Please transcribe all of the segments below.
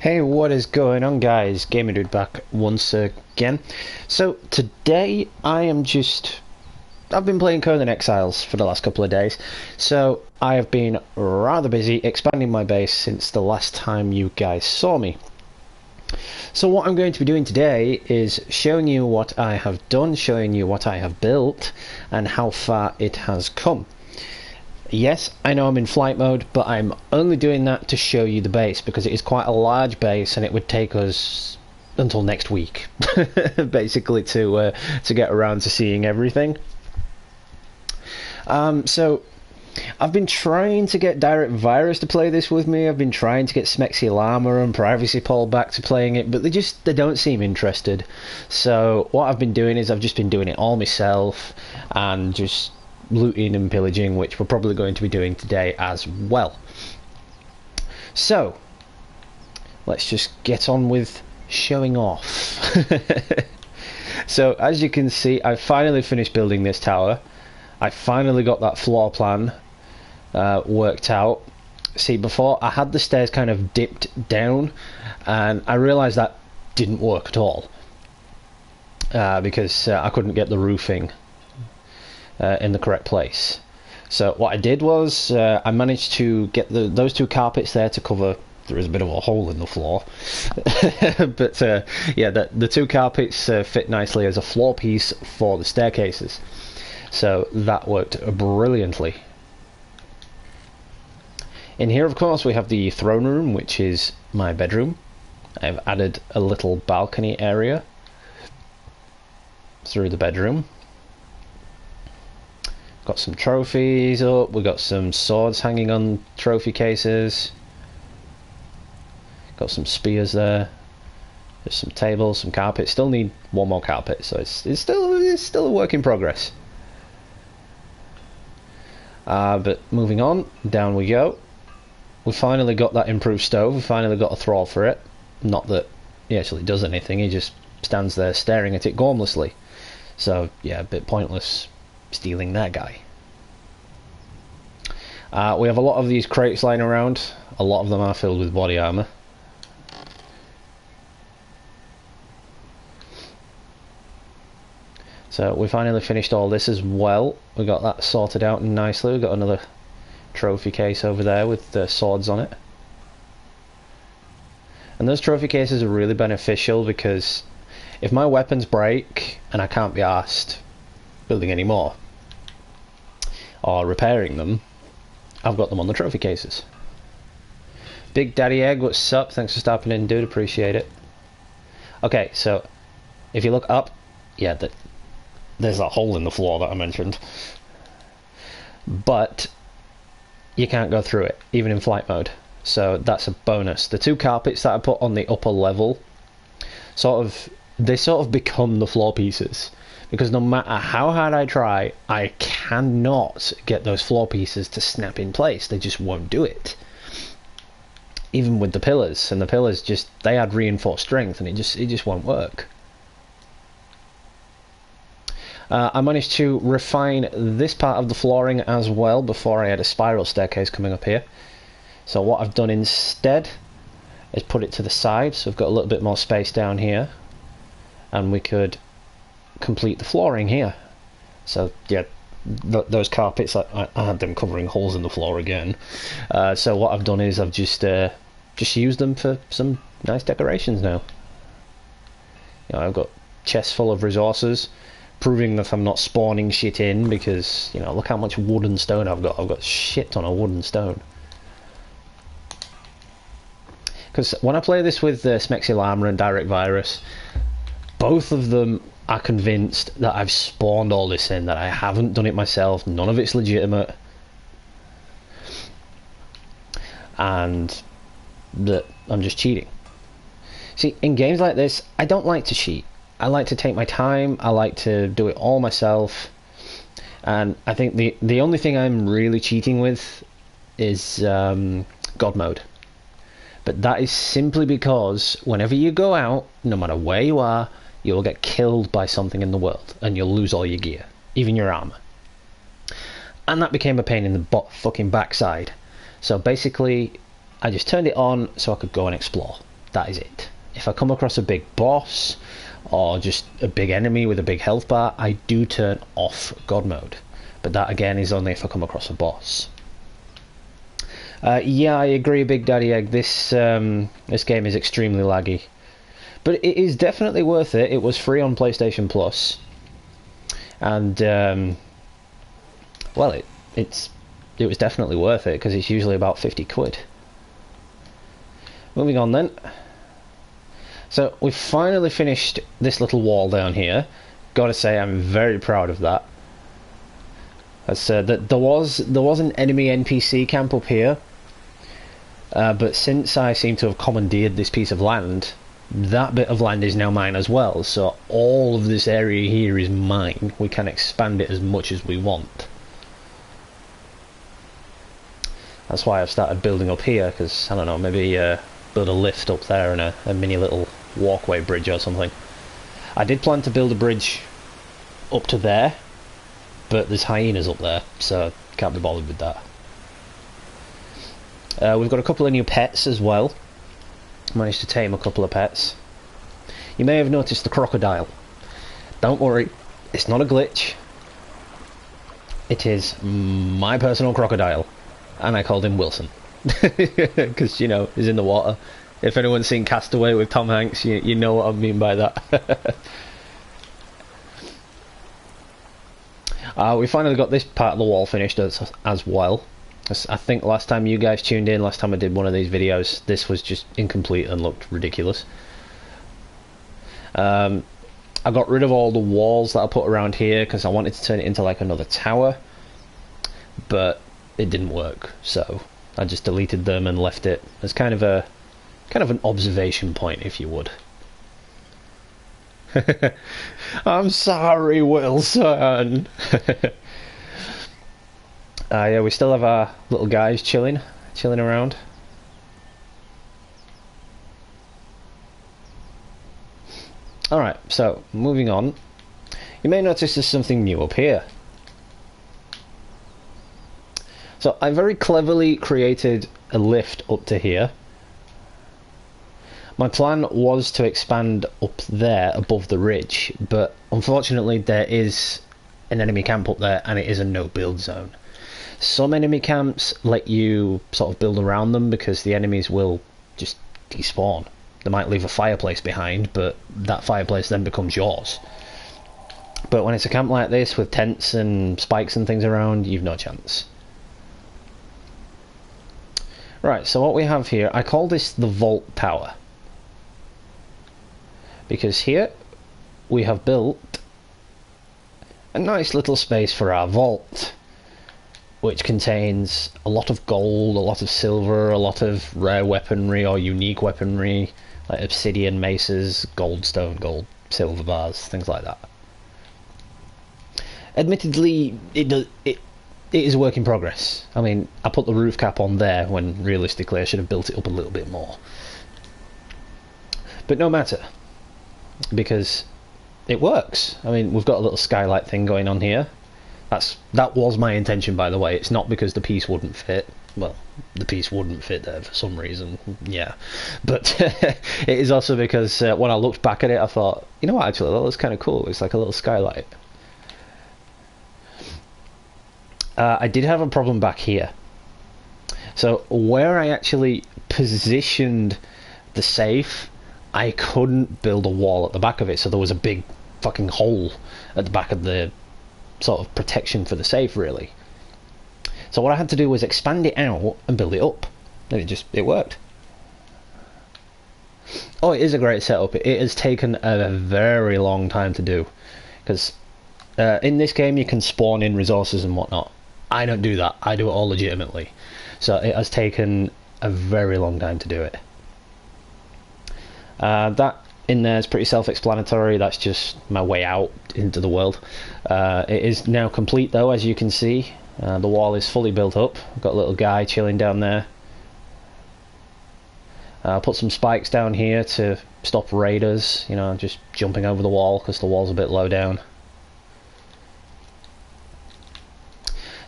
Hey, what is going on, guys? Gamer Dude back once again. So today I've been playing Conan Exiles for the last couple of days. So I have been rather busy expanding my base since the last time you guys saw me. So what I'm going to be doing today is showing you what I have done, showing you what I have built, and how far it has come. Yes, I know I'm in flight mode, but I'm only doing that to show you the base because it is quite a large base and it would take us until next week basically to get around to seeing everything. So I've been trying to get Direct Virus to play this with me. I've been trying to get Smexy Llama and Privacy Paul back to playing it, but they don't seem interested. So what I've been doing is I've just been doing it all myself and just looting and pillaging, which we're probably going to be doing today as well. So let's just get on with showing off. So as you can see, I finally finished building this tower. I finally got that floor plan worked out. See, before I had the stairs kind of dipped down and I realized that didn't work at all because I couldn't get the roofing in the correct place. So what I did was I managed to get those two carpets there to cover. There is a bit of a hole in the floor but yeah, the two carpets fit nicely as a floor piece for the staircases, so that worked brilliantly. In here, of course, we have the throne room, which is my bedroom. I've added a little balcony area through the bedroom. Got some trophies up, we got some swords hanging on trophy cases. Got some spears there. There's some tables, some carpets. Still need one more carpet, so it's still a work in progress. But moving on, down we go. We finally got that improved stove, we finally got a thrall for it. Not that he actually does anything, he just stands there staring at it gormlessly. So yeah, a bit pointless stealing that guy. We have a lot of these crates lying around. A lot of them are filled with body armor. So we finally finished all this as well. We got that sorted out nicely. We've got another trophy case over there with the swords on it. And those trophy cases are really beneficial because if my weapons break and I can't be arsed building any more or repairing them, I've got them on the trophy cases. Big Daddy Egg, what's up? Thanks for stopping in, dude, appreciate it. Okay, so if you look up, yeah, there's that hole in the floor that I mentioned, but you can't go through it even in flight mode, so that's a bonus. The two carpets that I put on the upper level they sort of become the floor pieces, because no matter how hard I try, I cannot get those floor pieces to snap in place. They just won't do it. Even with the pillars, and the pillars they add reinforced strength, and it just won't work. I managed to refine this part of the flooring as well before I had a spiral staircase coming up here. So what I've done instead is put it to the side, so we've got a little bit more space down here, and we could complete the flooring here. So yeah, those carpets, I had them covering holes in the floor again. So what I've done is I've just used them for some nice decorations now. You know, I've got chests full of resources, proving that I'm not spawning shit in, because, you know, look how much wood and stone I've got. I've got shit ton of wood and stone. Because when I play this with Smexy Llama and Direct Virus, both of them are convinced that I've spawned all this in, that I haven't done it myself, none of it's legitimate, and that I'm just cheating. See, in games like this, I don't like to cheat. I like to take my time, I like to do it all myself, and I think the only thing I'm really cheating with is God mode. But that is simply because whenever you go out, no matter where you are, you'll get killed by something in the world, and you'll lose all your gear, even your armor. And that became a pain in the fucking backside. So basically, I just turned it on so I could go and explore. that is it. If I come across a big boss or just a big enemy with a big health bar, I do turn off God mode. But that again is only if I come across a boss. Yeah, I agree, Big Daddy Egg. This game is extremely laggy, but it is definitely worth it. It was free on PlayStation Plus, and well, it was definitely worth it because it's usually about 50 quid. Moving on then. So we've finally finished this little wall down here. Gotta say, I'm very proud of that. As that there was an enemy NPC camp up here, but since I seem to have commandeered this piece of land, that bit of land is now mine as well. So all of this area here is mine. We can expand it as much as we want. That's why I've started building up here, because I don't know, maybe build a lift up there and a mini little walkway bridge or something. I did plan to build a bridge up to there, but there's hyenas up there, so can't be bothered with that. We've got a couple of new pets as well. Managed to tame a couple of pets. You may have noticed the crocodile. Don't worry, it's not a glitch. It is my personal crocodile, and I called him Wilson. Because, you know, he's in the water. If anyone's seen Castaway with Tom Hanks, you know what I mean by that. We finally got this part of the wall finished as well. I think last time you guys tuned in, last time I did one of these videos, this was just incomplete and looked ridiculous. I got rid of all the walls that I put around here because I wanted to turn it into like another tower, but it didn't work, so I just deleted them and left it as kind of an observation point, if you would. I'm sorry, Wilson. Yeah, we still have our little guys chilling around. Alright, so moving on. You may notice there's something new up here. So I very cleverly created a lift up to here. My plan was to expand up there above the ridge, but unfortunately there is an enemy camp up there and it is a no build zone. Some enemy camps let you sort of build around them because the enemies will just despawn. They might leave a fireplace behind, but that fireplace then becomes yours. But when it's a camp like this with tents and spikes and things around, you've no chance. Right, so what we have here, I call this the Vault Tower. Because here we have built a nice little space for our vault, which contains a lot of gold, a lot of silver, a lot of rare weaponry or unique weaponry, like obsidian maces, goldstone, gold, silver bars, things like that. Admittedly, it is a work in progress. I mean, I put the roof cap on there when realistically I should have built it up a little bit more. But no matter, because it works. I mean, we've got a little skylight thing going on here. That was my intention, by the way. It's not because the piece wouldn't fit. Well, the piece wouldn't fit there for some reason, yeah. But it is also because when I looked back at it, I thought, you know what, actually, that looks kind of cool. It's like a little skylight. I did have a problem back here. So where I actually positioned the safe, I couldn't build a wall at the back of it, so there was a big fucking hole at the back of the sort of protection for the safe, really. So what I had to do was expand it out and build it up, and it worked. Oh, it is a great setup. It has taken a very long time to do, because in this game you can spawn in resources and whatnot. I don't do that. I do it all legitimately. So it has taken a very long time to do it. That in there is pretty self-explanatory. That's just my way out into the world. It is now complete though, as you can see. The wall is fully built up. I've got a little guy chilling down there. I'll put some spikes down here to stop raiders, you know, just jumping over the wall because the wall's a bit low down.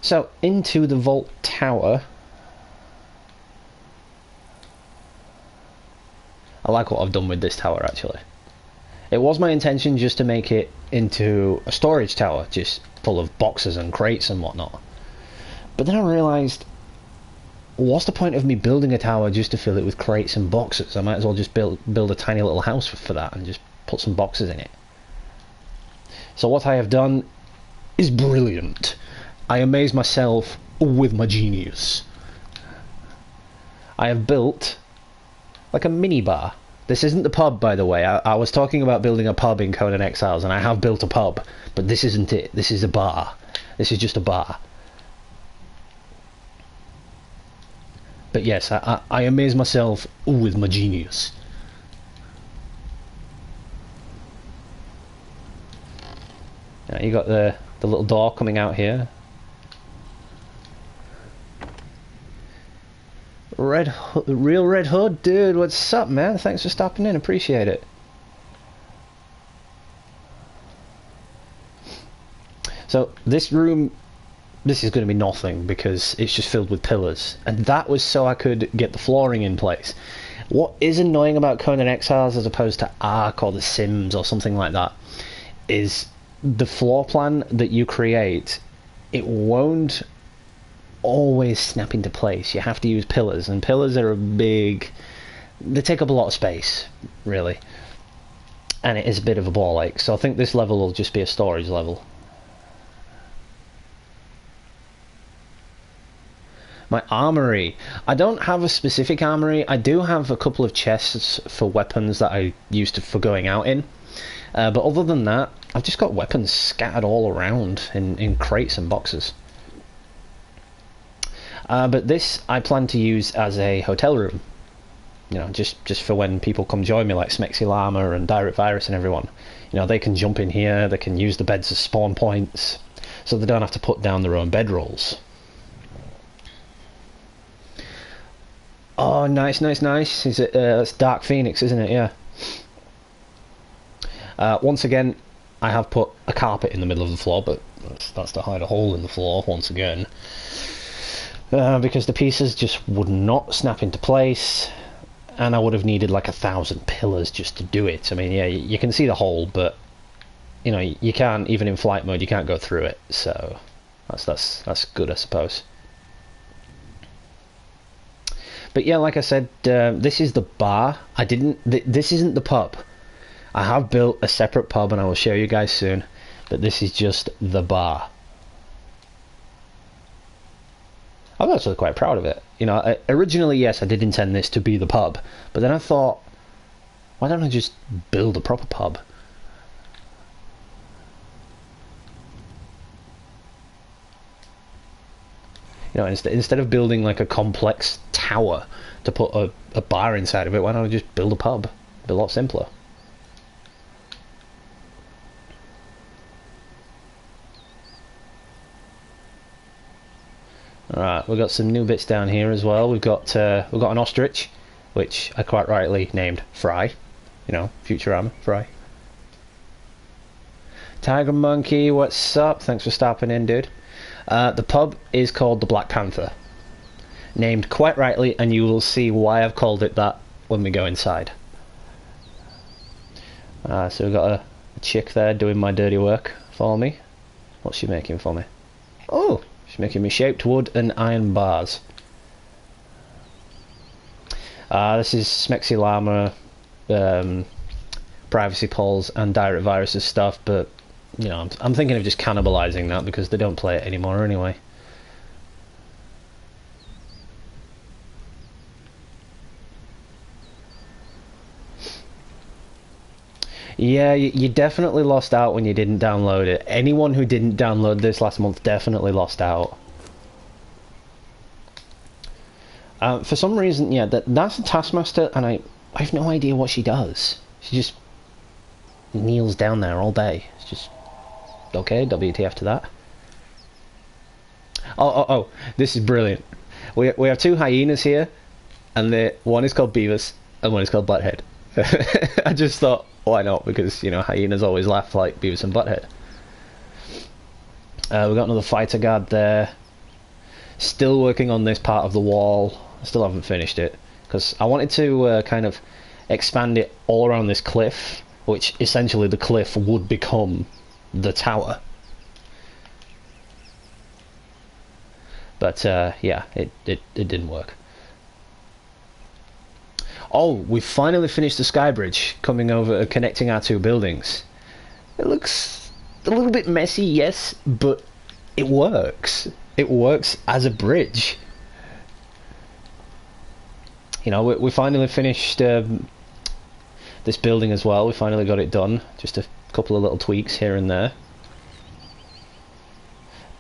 So, into the vault tower, I like what I've done with this tower, actually. It was my intention just to make it into a storage tower, just full of boxes and crates and whatnot. But then I realised, what's the point of me building a tower just to fill it with crates and boxes? I might as well just build a tiny little house for that and just put some boxes in it. So what I have done is brilliant. I amaze myself with my genius. I have built like a mini bar. This isn't the pub, by the way. I was talking about building a pub in Conan Exiles, and I have built a pub, but this isn't it. This is a bar. This is just a bar. But yes, I amaze myself with my genius. Now you got the little door coming out here. Real Red Hood, dude, what's up, man? Thanks for stopping in, appreciate it. So this room, this is going to be nothing because it's just filled with pillars, and that was so I could get the flooring in place. What is annoying about Conan Exiles as opposed to Ark or The Sims or something like that is the floor plan that you create, it won't always snap into place. You have to use pillars, and pillars are they take up a lot of space, really, and it is a bit of a ball ache. So I think this level will just be a storage level. My armory, I don't have a specific armory. I do have a couple of chests for weapons that I used for going out in, but other than that, I've just got weapons scattered all around in crates and boxes. But this I plan to use as a hotel room, you know, just for when people come join me, like Smexy Llama and Direct Virus and everyone. You know, they can jump in here, they can use the beds as spawn points, so they don't have to put down their own bedrolls. Oh, nice. Is it? It's Dark Phoenix, isn't it? Yeah. Once again, I have put a carpet in the middle of the floor, but that's to hide a hole in the floor once again. Because the pieces just would not snap into place, and I would have needed like 1,000 pillars just to do it. I mean, yeah, you can see the hole, but you know, you can't, even in flight mode, you can't go through it. So that's good, I suppose. But yeah, like I said, this is the bar. This isn't the pub. I have built a separate pub, and I will show you guys soon. But this is just the bar. I'm actually quite proud of it. You know, originally, yes, I did intend this to be the pub, but then I thought, why don't I just build a proper pub? You know, instead of building like a complex tower to put a bar inside of it, why don't I just build a pub? It'd be a lot simpler. Alright, we've got some new bits down here as well. We've got an ostrich, which I quite rightly named Fry. You know, Futurama, Fry. Tiger Monkey, what's up? Thanks for stopping in, dude. The pub is called the Black Panther. Named quite rightly, and you will see why I've called it that when we go inside. So we've got a chick there doing my dirty work for me. What's she making for me? Oh! She's making me shaped wood and iron bars. This is Smexy Llama, Privacy Polls and Direct Virus's stuff, but you know, I'm thinking of just cannibalizing that because they don't play it anymore anyway. Yeah, you definitely lost out when you didn't download it. Anyone who didn't download this last month definitely lost out. For some reason, yeah, that's a Taskmaster, and I have no idea what she does. She just kneels down there all day. It's just, okay, WTF to that. Oh, this is brilliant. We have two hyenas here, and one is called Beavis, and one is called Butthead. I just thought, why not? Because, you know, hyenas always laugh like Beavis and Butthead. We've got another fighter guard there. Still working on this part of the wall. I still haven't finished it because I wanted to kind of expand it all around this cliff, which essentially the cliff would become the tower. But yeah, it didn't work. Oh, we finally finished the sky bridge coming over, connecting our two buildings. It looks a little bit messy, yes, but it works. It works as a bridge. You know, we finally finished this building as well. We finally got it done. Just a couple of little tweaks here and there.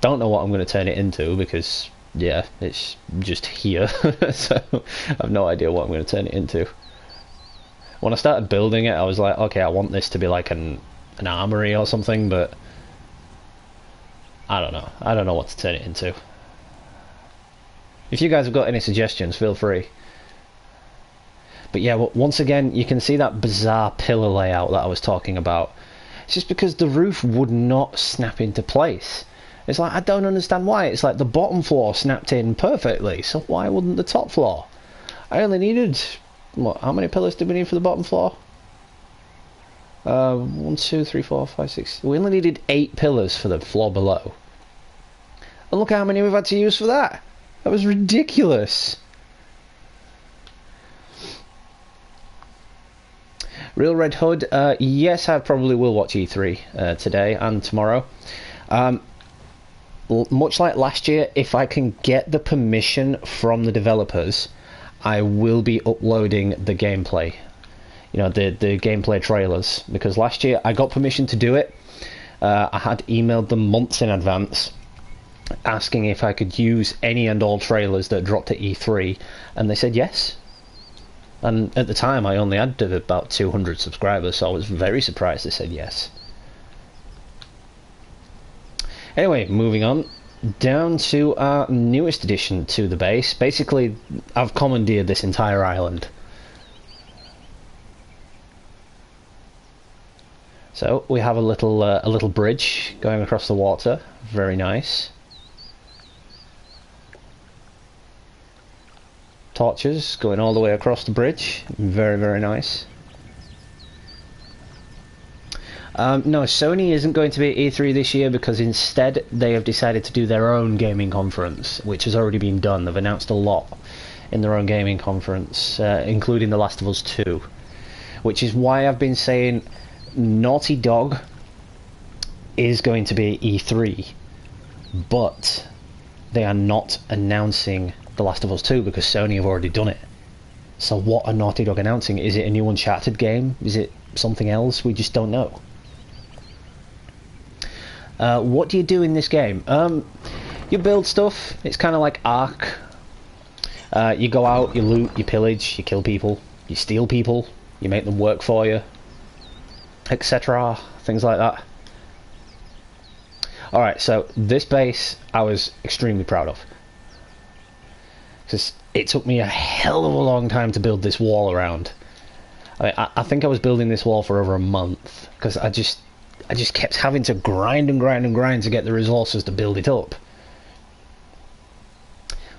Don't know what I'm going to turn it into because, yeah, it's just here. So I have no idea what I'm going to turn it into. When I started building it, I was like, okay, I want this to be like an armory or something, but I don't know. I don't know what to turn it into. If you guys have got any suggestions, feel free. But yeah, once again, you can see that bizarre pillar layout that I was talking about. It's just because the roof would not snap into place. It's like, I don't understand why. It's like the bottom floor snapped in perfectly, so why wouldn't the top floor? I only needed, what, how many pillars did we need for the bottom floor? 1, 2, 3, 4, 5, 6. We only needed 8 pillars for the floor below. And look how many we've had to use for that. That was ridiculous. Real Red Hood, yes, I probably will watch E3 today and tomorrow. Much like last year, if I can get the permission from the developers, I will be uploading the gameplay. You know, the gameplay trailers. Because last year I got permission to do it. I had emailed them months in advance asking if I could use any and all trailers that dropped at E3, and they said yes. And at the time I only had about 200 subscribers, so I was very surprised they said yes. Anyway, moving on down to our newest addition to the base. Basically, I've commandeered this entire island. So we have a little bridge going across the water. Very nice. Torches going all the way across the bridge. Very, very nice. No, Sony isn't going to be at E3 this year because instead they have decided to do their own gaming conference, which has already been done. They've announced a lot in their own gaming conference, including The Last of Us 2, which is why I've been saying Naughty Dog is going to be at E3, but they are not announcing The Last of Us 2 because Sony have already done it. So what are Naughty Dog announcing? Is it a new Uncharted game? Is it something else? We just don't know. What do you do in this game? You build stuff. It's kind of like Ark. You go out, you loot, you pillage, you kill people, you steal people, you make them work for you, etc. Things like that. Alright, so this base I was extremely proud of. Because it took me a hell of a long time to build this wall around. I think I was building this wall for over a month. Because I just kept having to grind and grind and grind to get the resources to build it up.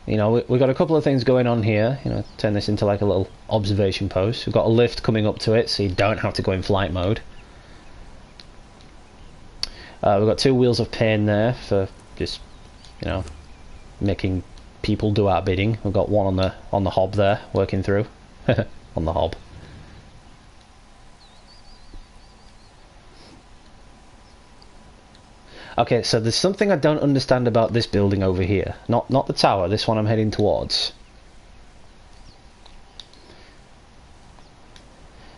You know, we've got a couple of things going on here. You know, turn this into like a little observation post. We've got a lift coming up to it, so you don't have to go in flight mode. We've got 2 wheels of pain there for just, you know, making people do our bidding. We've got one on the hob there, working through. On the hob. Okay, so there's something I don't understand about this building over here. Not the tower, this one I'm heading towards.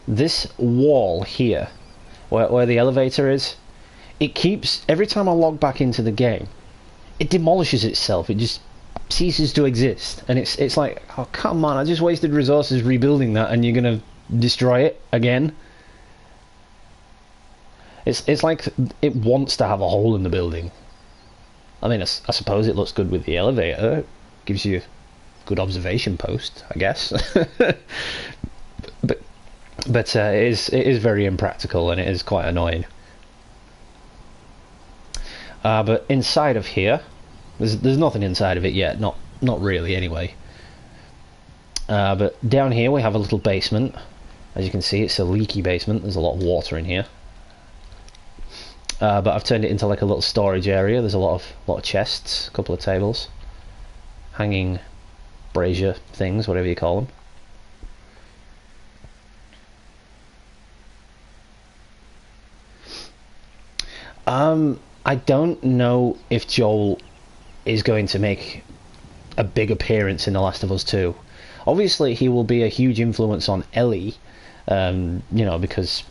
This wall here, where the elevator is, it keeps, every time I log back into the game, it demolishes itself. It just ceases to exist. And it's like, oh come on, I just wasted resources rebuilding that and you're gonna destroy it again? It's like it wants to have a hole in the building. I mean, I suppose it looks good with the elevator. It gives you a good observation post, I guess. but it is very impractical and it is quite annoying. But inside of here, there's nothing inside of it yet. Not really, anyway. But down here we have a little basement. As you can see, it's a leaky basement. There's a lot of water in here. But I've turned it into like a little storage area. There's a lot of chests, a couple of tables, hanging brazier things, whatever you call them. I don't know if Joel is going to make a big appearance in The Last of Us 2. Obviously, he will be a huge influence on Ellie, you know, because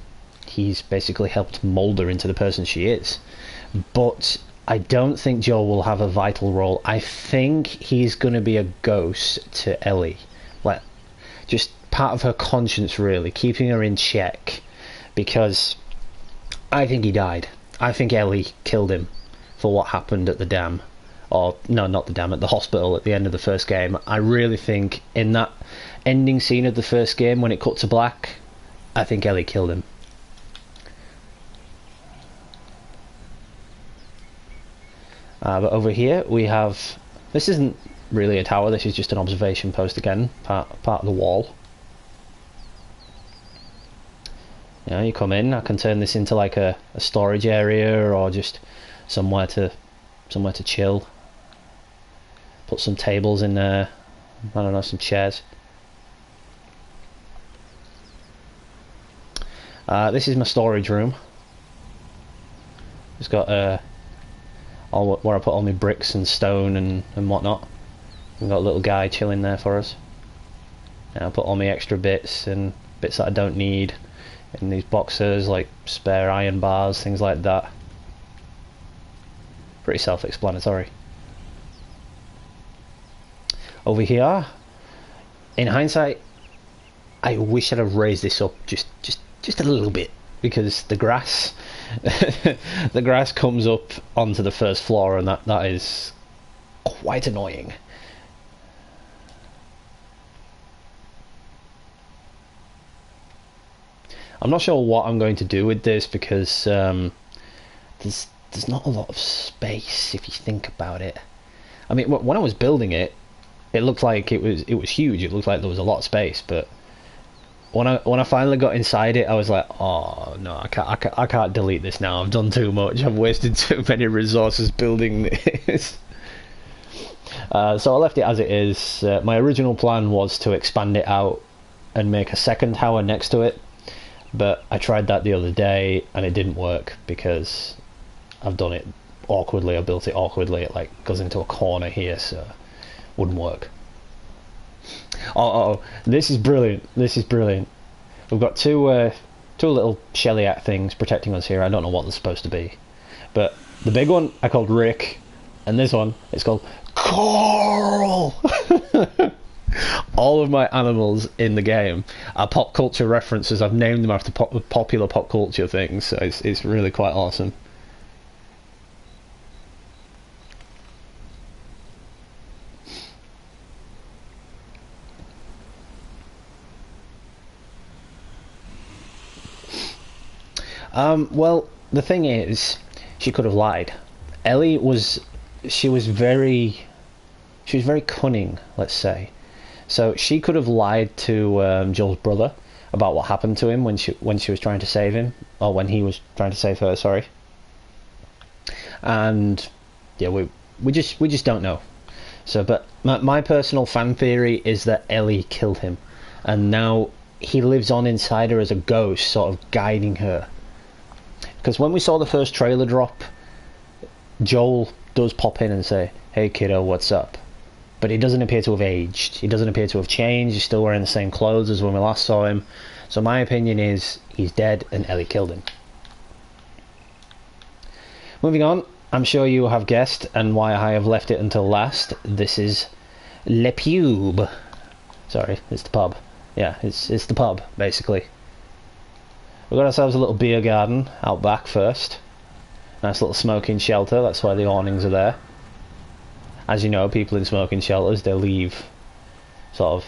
he's basically helped mold her into the person she is. But I don't think Joel will have a vital role. I think he's going to be a ghost to Ellie. Like, just part of her conscience, really, keeping her in check. Because I think he died. I think Ellie killed him for what happened at the dam. Or, no, not the dam, at the hospital at the end of the first game. I really think in that ending scene of the first game, when it cut to black, I think Ellie killed him. But over here we have... This isn't really a tower, this is just an observation post again, part of the wall. You know, you come in, I can turn this into like a storage area or just somewhere to chill. Put some tables in there, I don't know, some chairs. This is my storage room. It's got where I put all my bricks and stone and whatnot. We've got a little guy chilling there for us. And I put all my extra bits and bits that I don't need in these boxes, like spare iron bars, things like that. Pretty self-explanatory. Over here, in hindsight, I wish I'd have raised this up just a little bit, because the grass the grass comes up onto the first floor, and that is quite annoying. I'm not sure what I'm going to do with this, because there's not a lot of space if you think about it. I mean, when I was building it, it looked like it was huge. It looked like there was a lot of space, but when I finally got inside it, I was like, oh no, I can't delete this now. I've done too much. I've wasted too many resources building this. So I left it as it is. My original plan was to expand it out and make a second tower next to it, but I tried that the other day and it didn't work because I've done it awkwardly. I built it awkwardly. It like goes into a corner here, so wouldn't work. Oh, this is brilliant. This is brilliant. We've got two little Shellyak things protecting us here. I don't know what they're supposed to be, but the big one I called Rick, and this one it's called Coral. All of my animals in the game are pop culture references. I've named them after popular pop culture things, so it's really quite awesome. Well, the thing is, she could have lied. Ellie was very cunning, let's say. So she could have lied to Joel's brother about what happened to him when she was trying to save him, or when he was trying to save her. Sorry. And yeah, we just don't know. So, but my personal fan theory is that Ellie killed him, and now he lives on inside her as a ghost, sort of guiding her. Because when we saw the first trailer drop, Joel does pop in and say, "Hey kiddo, what's up?" But he doesn't appear to have aged. He doesn't appear to have changed. He's still wearing the same clothes as when we last saw him. So my opinion is he's dead and Ellie killed him. Moving on, I'm sure you have guessed, and why I have left it until last. This is Le Pub. Sorry, it's the pub. Yeah, it's the pub, basically. We've got ourselves a little beer garden out back first. Nice little smoking shelter, that's why the awnings are there. As you know, people in smoking shelters, they leave sort of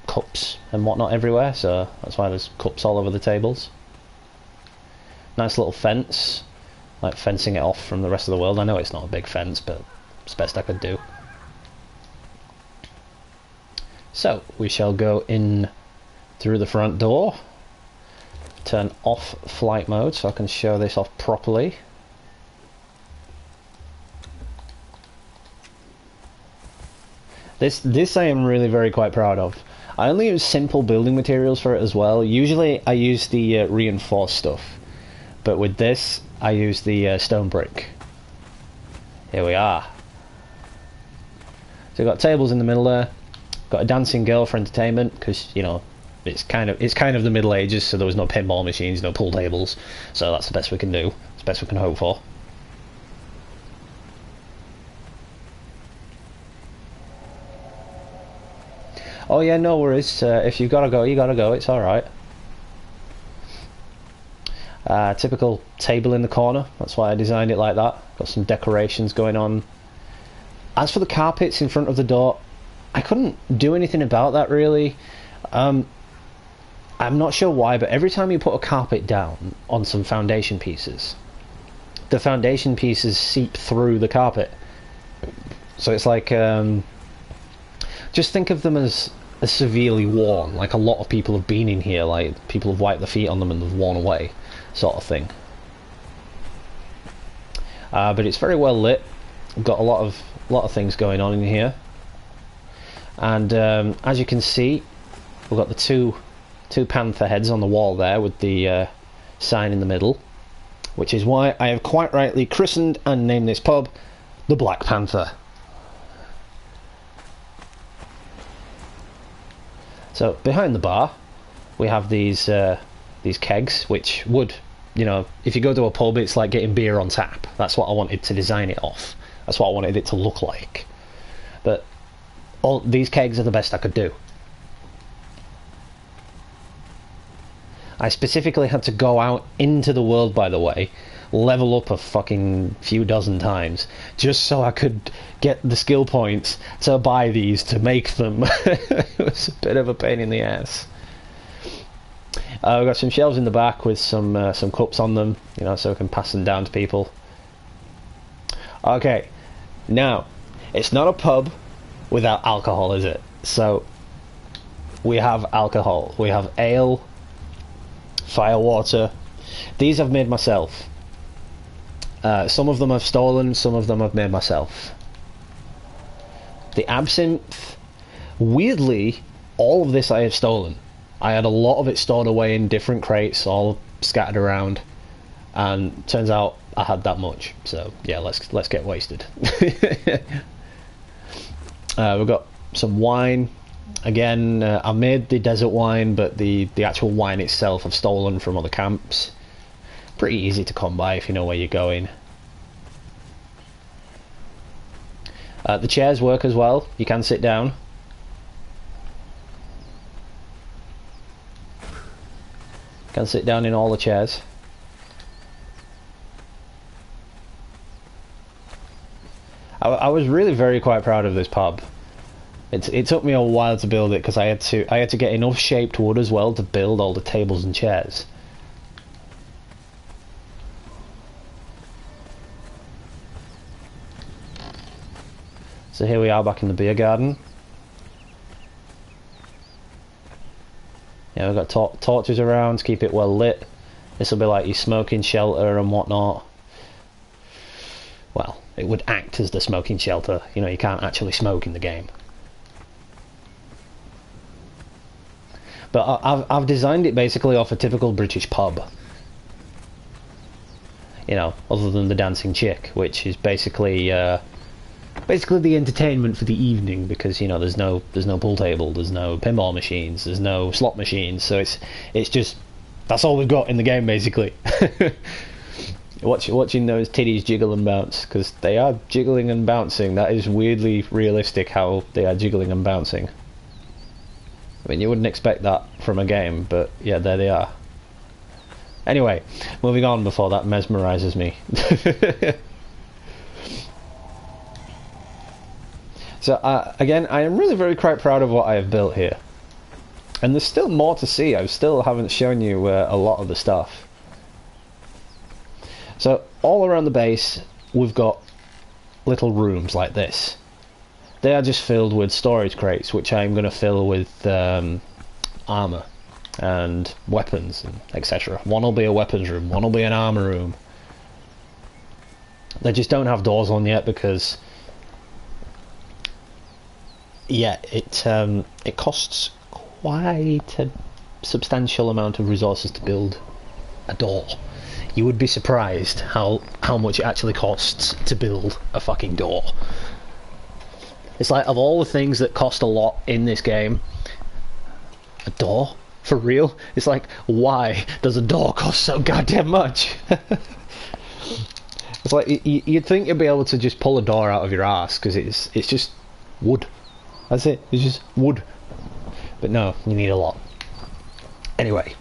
cups and whatnot everywhere, so that's why there's cups all over the tables. Nice little fence, like fencing it off from the rest of the world. I know it's not a big fence, but it's the best I could do. So, we shall go in through the front door. turn off flight mode so I can show this off properly. This I am really very quite proud of. I only use simple building materials for it as well. Usually I use the reinforced stuff, but with this I use the stone brick. Here we are. So we've got tables in the middle there. Got a dancing girl for entertainment because, you know, it's kind of the Middle Ages, so there was no pinball machines, no pool tables. So that's the best we can do. It's the best we can hope for. Oh yeah, no worries. If you've got to go, you got to go. It's all right. Typical table in the corner. That's why I designed it like that. Got some decorations going on. As for the carpets in front of the door, I couldn't do anything about that really. I'm not sure why, but every time you put a carpet down on some foundation pieces, the foundation pieces seep through the carpet. So it's like, just think of them as severely worn, like a lot of people have been in here, like people have wiped their feet on them and they've worn away, sort of thing. But it's very well lit. We've got a lot of things going on in here, and as you can see, we've got the two panther heads on the wall there with the sign in the middle, which is why I have quite rightly christened and named this pub the Black Panther. So behind the bar we have these kegs, which would, you know, if you go to a pub it's like getting beer on tap. That's what I wanted to design it off. That's what I wanted it to look like. But all these kegs are the best I could do. I specifically had to go out into the world, by the way, level up a fucking few dozen times just so I could get the skill points to buy these to make them. It was a bit of a pain in the ass. We've got some shelves in the back with some cups on them, you know, so we can pass them down to people. Okay, now it's not a pub without alcohol, is it? So we have alcohol. We have ale, firewater. These I've made myself. Some of them I've stolen, some of them I've made myself. The absinthe, weirdly, all of this I have stolen. I had a lot of it stored away in different crates, all scattered around, and turns out I had that much. So yeah, let's get wasted. We've got some wine. Again, I made the desert wine, but the actual wine itself I've stolen from other camps. Pretty easy to come by if you know where you're going. The chairs work as well. You can sit down. You can sit down in all the chairs. I was really very quite proud of this pub. It took me a while to build it because I had to get enough shaped wood as well to build all the tables and chairs. So here we are back in the beer garden. Yeah, we've got torches around to keep it well lit. This will be like your smoking shelter and whatnot. Well, it would act as the smoking shelter. You know, you can't actually smoke in the game. But I've designed it basically off a typical British pub. You know, other than the dancing chick, which is basically the entertainment for the evening, because, you know, there's no pool table, there's no pinball machines, there's no slot machines, so it's just, that's all we've got in the game basically. Watching those titties jiggle and bounce, because they are jiggling and bouncing. That is weirdly realistic how they are jiggling and bouncing. I mean, you wouldn't expect that from a game, but yeah, there they are. Anyway, moving on before that mesmerizes me. So again, I am really very quite proud of what I have built here, and there's still more to see. I still haven't shown you a lot of the stuff. So all around the base we've got little rooms like this. They are just filled with storage crates, which I'm going to fill with armor. and weapons, and etc. One will be a weapons room, one will be an armor room. They just don't have doors on yet because, yeah, it costs quite a substantial amount of resources to build a door. You would be surprised how much it actually costs to build a fucking door. It's like, of all the things that cost a lot in this game, a door? For real? It's like, why does a door cost so goddamn much? It's like, you'd think you'd be able to just pull a door out of your ass, because it's just wood. That's it, it's just wood. But no, you need a lot. Anyway,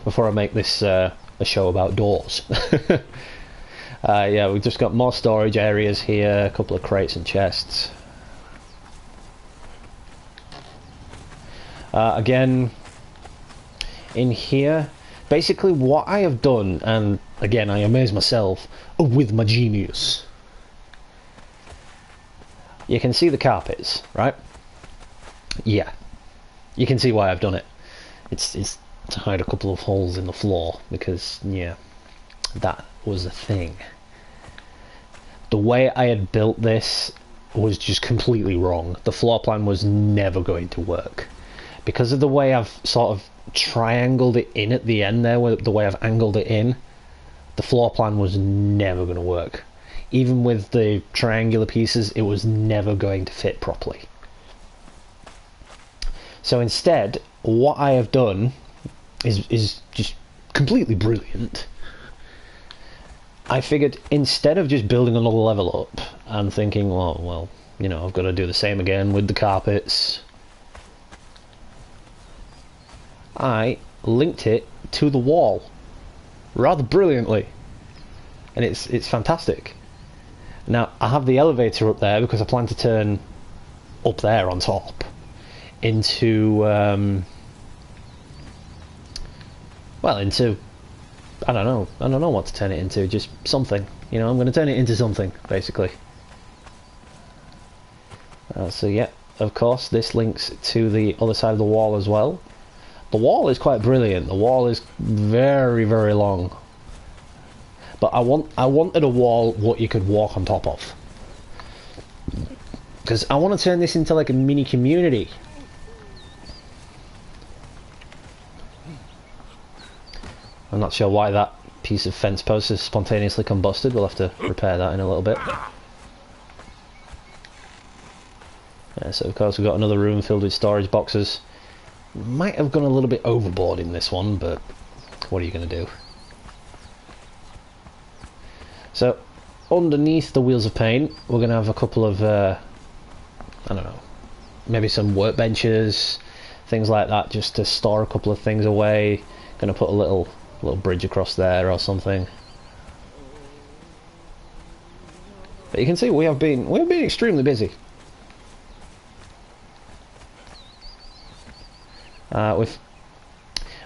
before I make this a show about doors. Yeah, we've just got more storage areas here, a couple of crates and chests. Again, in here, basically what I have done, and again I amaze myself with my genius. You can see the carpets, right? Yeah, you can see why I've done it. It's to hide a couple of holes in the floor, because yeah, that was a thing. The way I had built this was just completely wrong. The floor plan was never going to work. Because of the way I've sort of triangled it in at the end there, the way I've angled it in, the floor plan was never going to work. Even with the triangular pieces, it was never going to fit properly. So instead, what I have done is just completely brilliant. I figured, instead of just building another level up and thinking, well, you know, I've got to do the same again with the carpets, I linked it to the wall rather brilliantly, and it's fantastic. Now I have the elevator up there because I plan to turn up there on top into into I don't know what to turn it into, just something, you know. I'm going to turn it into something basically. So yeah, of course this links to the other side of the wall as well. The wall is quite brilliant. The wall is very, very long. But I wanted a wall what you could walk on top of. Because I want to turn this into like a mini community. I'm not sure why that piece of fence post is spontaneously combusted. We'll have to repair that in a little bit. Yeah, so of course we've got another room filled with storage boxes. Might have gone a little bit overboard in this one, but what are you going to do? So, underneath the wheels of paint, we're going to have a couple of, I don't know, maybe some workbenches, things like that, just to store a couple of things away. Going to put a little bridge across there or something. But you can see we've been extremely busy.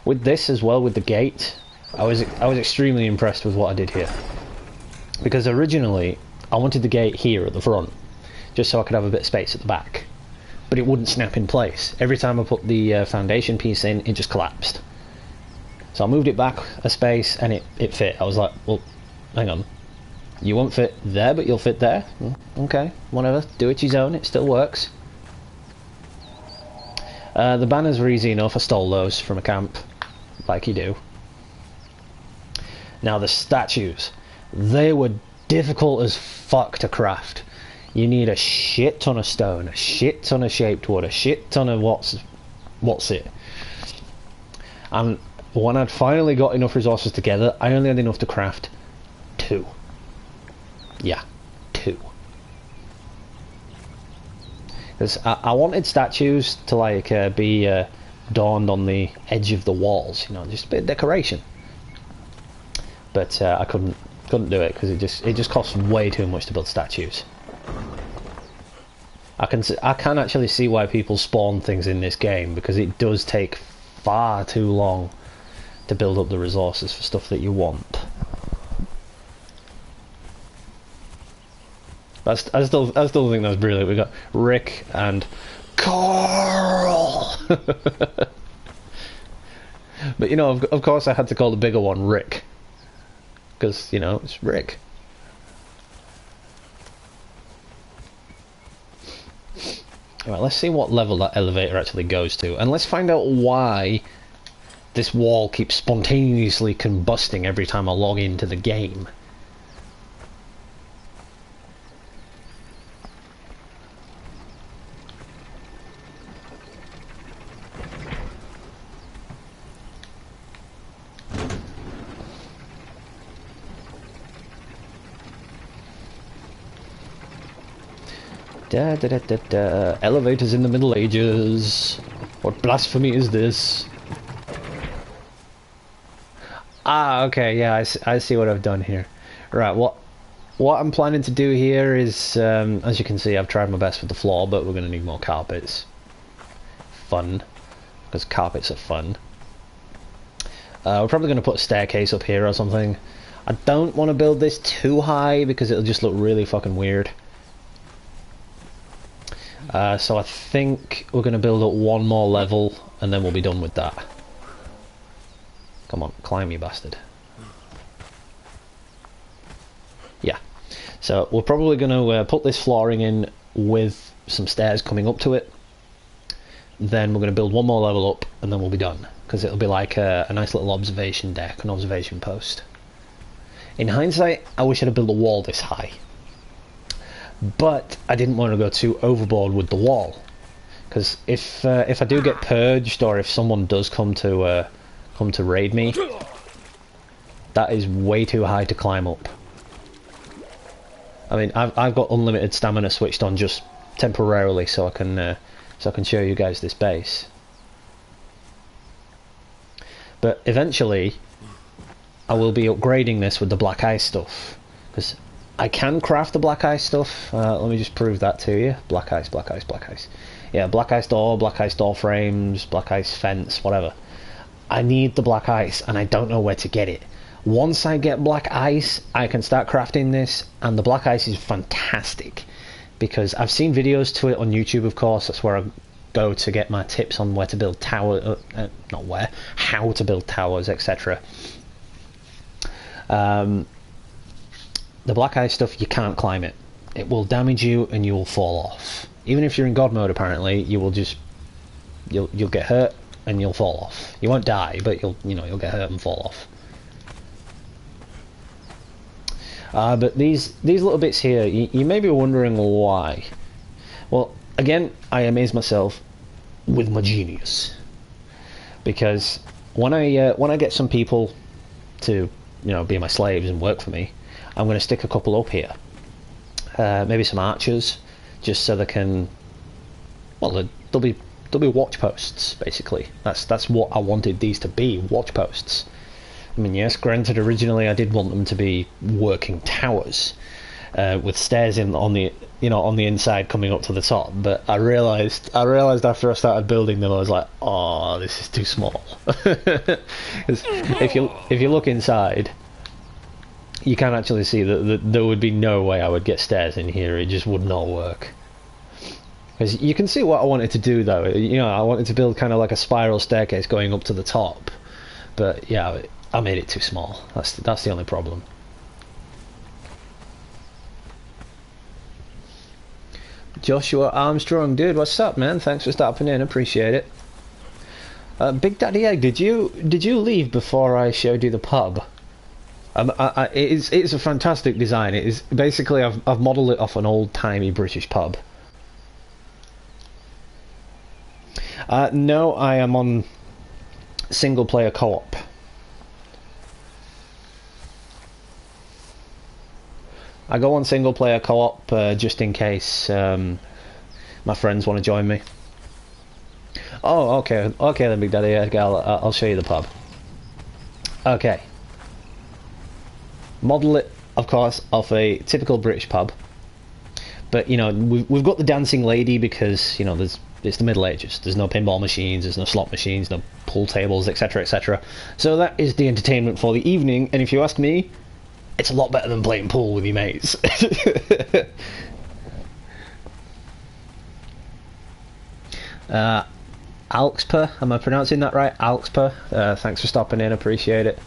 With this as well, with the gate, I was extremely impressed with what I did here, because originally I wanted the gate here at the front just so I could have a bit of space at the back, but it wouldn't snap in place. Every time I put the foundation piece in, it just collapsed. So I moved it back a space and it fit. I was like, well, hang on, you won't fit there but you'll fit there? Okay, whatever, do it your own, it still works. The banners were easy enough. I stole those from a camp, like you do. Now the statues, they were difficult as fuck to craft. You need a shit ton of stone, a shit ton of shaped wood, a shit ton of what's it. And when I'd finally got enough resources together, I only had enough to craft 2. Yeah, 2. Because I wanted statues to like be adorned on the edge of the walls, you know, just a bit of decoration. But I couldn't do it because it just costs way too much to build statues. I can actually see why people spawn things in this game, because it does take far too long to build up the resources for stuff that you want. I still think that's brilliant. We got Rick and Carl. But you know, of course, I had to call the bigger one Rick, because you know it's Rick. Alright, let's see what level that elevator actually goes to, and let's find out why this wall keeps spontaneously combusting every time I log into the game. Da, da, da, da, da. Elevators in the Middle Ages. What blasphemy is this? Ah, okay, yeah, I see what I've done here. Right, what I'm planning to do here is, as you can see, I've tried my best with the floor, but we're going to need more carpets. Fun, because carpets are fun. We're probably going to put a staircase up here or something. I don't want to build this too high because it'll just look really fucking weird. So I think we're going to build up one more level and then we'll be done with that. Come on, climb, you bastard. Yeah. So we're probably going to put this flooring in with some stairs coming up to it. Then we're going to build one more level up and then we'll be done. Because it'll be like a nice little observation deck, an observation post. In hindsight, I wish I'd have built a wall this high. But I didn't want to go too overboard with the wall, because if I do get purged or if someone does come to raid me, that is way too high to climb up. I mean, I've got unlimited stamina switched on just temporarily, so I can show you guys this base. But eventually, I will be upgrading this with the black ice stuff, because I can craft the black ice stuff. Let me just prove that to you. Black ice, black ice, black ice. Yeah, black ice door frames, black ice fence, whatever. I need the black ice and I don't know where to get it. Once I get black ice, I can start crafting this, and the black ice is fantastic because I've seen videos to it on YouTube, of course. That's where I go to get my tips on where to build towers, how to build towers, etc. The black ice stuff, you can't climb it. It will damage you and you will fall off. Even if you're in God mode, apparently, you will just you'll get hurt and you'll fall off. You won't die, but you'll get hurt and fall off. But these little bits here, you may be wondering why. Well, again, I amaze myself with my genius, because when I get some people to be my slaves and work for me, I'm going to stick a couple up here. Maybe some archers, just so they can. Well, they'll be watch posts, basically. That's what I wanted these to be, watch posts. I mean, yes, granted, originally I did want them to be working towers, with stairs on the inside coming up to the top. But I realized after I started building them, I was like, oh, this is too small. 'Cause if you look inside, you can actually see that there would be no way I would get stairs in here. It just would not work. Because you can see what I wanted to do, though. I wanted to build kind of like a spiral staircase going up to the top. But yeah, I made it too small. That's the only problem. Joshua Armstrong, dude, what's up, man? Thanks for stopping in. Appreciate it. Big Daddy Egg, did you leave before I showed you the pub? It's a fantastic design. It is basically I've modelled it off an old-timey British pub. No, I am on single-player co-op. I go on single-player co-op just in case my friends want to join me. Oh, okay, then, Big Daddy. I'll show you the pub. Okay. Model it, of course, off a typical British pub, but we've got the dancing lady because it's the Middle Ages. There's no pinball machines, there's no slot machines, no pool tables, etc., etc. So that is the entertainment for the evening. And if you ask me, it's a lot better than playing pool with your mates. Alxper, am I pronouncing that right? Alxper, thanks for stopping in, appreciate it.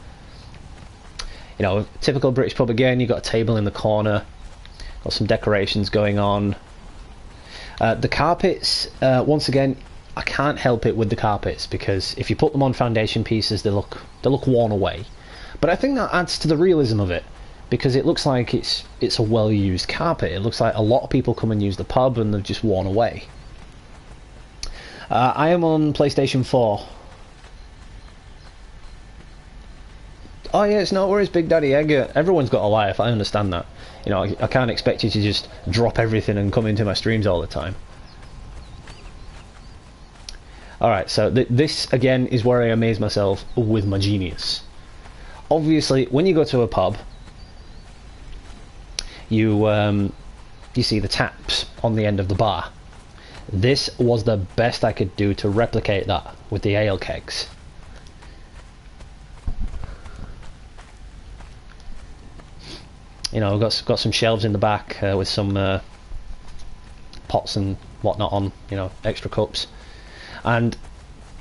You know, typical British pub again, you've got a table in the corner, got some decorations going on. The carpets, once again, I can't help it with the carpets, because if you put them on foundation pieces, they look worn away. But I think that adds to the realism of it, because it looks like it's a well-used carpet. It looks like a lot of people come and use the pub and they've just worn away. I am on PlayStation 4. Oh yeah, it's no worries, Big Daddy Egg. Everyone's got a life, I understand that. You know, I can't expect you to just drop everything and come into my streams all the time. Alright, so this again is where I amaze myself with my genius. Obviously, when you go to a pub, you see the taps on the end of the bar. This was the best I could do to replicate that with the ale kegs. You know, I've got some shelves in the back with some pots and whatnot on, you know, extra cups. And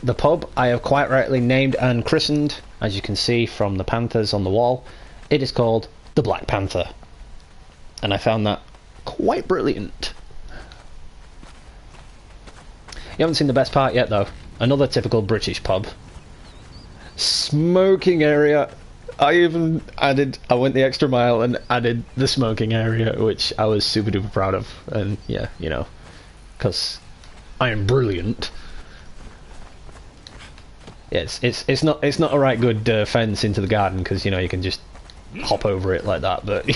the pub I have quite rightly named and christened, as you can see from the panthers on the wall. It is called the Black Panther. And I found that quite brilliant. You haven't seen the best part yet though. Another typical British pub. Smoking area. I went the extra mile and added the smoking area, which I was super duper proud of. And yeah, you know, because I am brilliant. Yes, it's not a right good fence into the garden, because you know you can just hop over it like that. But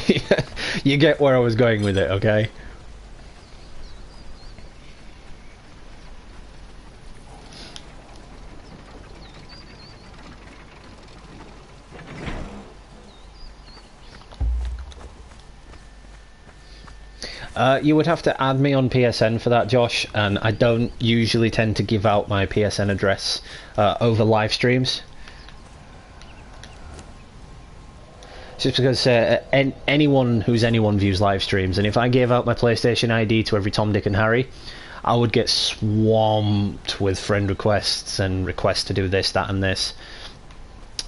you get where I was going with it, okay? You would have to add me on PSN for that, Josh, and I don't usually tend to give out my PSN address over live streams. Just because anyone views live streams, and if I gave out my PlayStation ID to every Tom, Dick and Harry, I would get swamped with friend requests and requests to do this, that and this.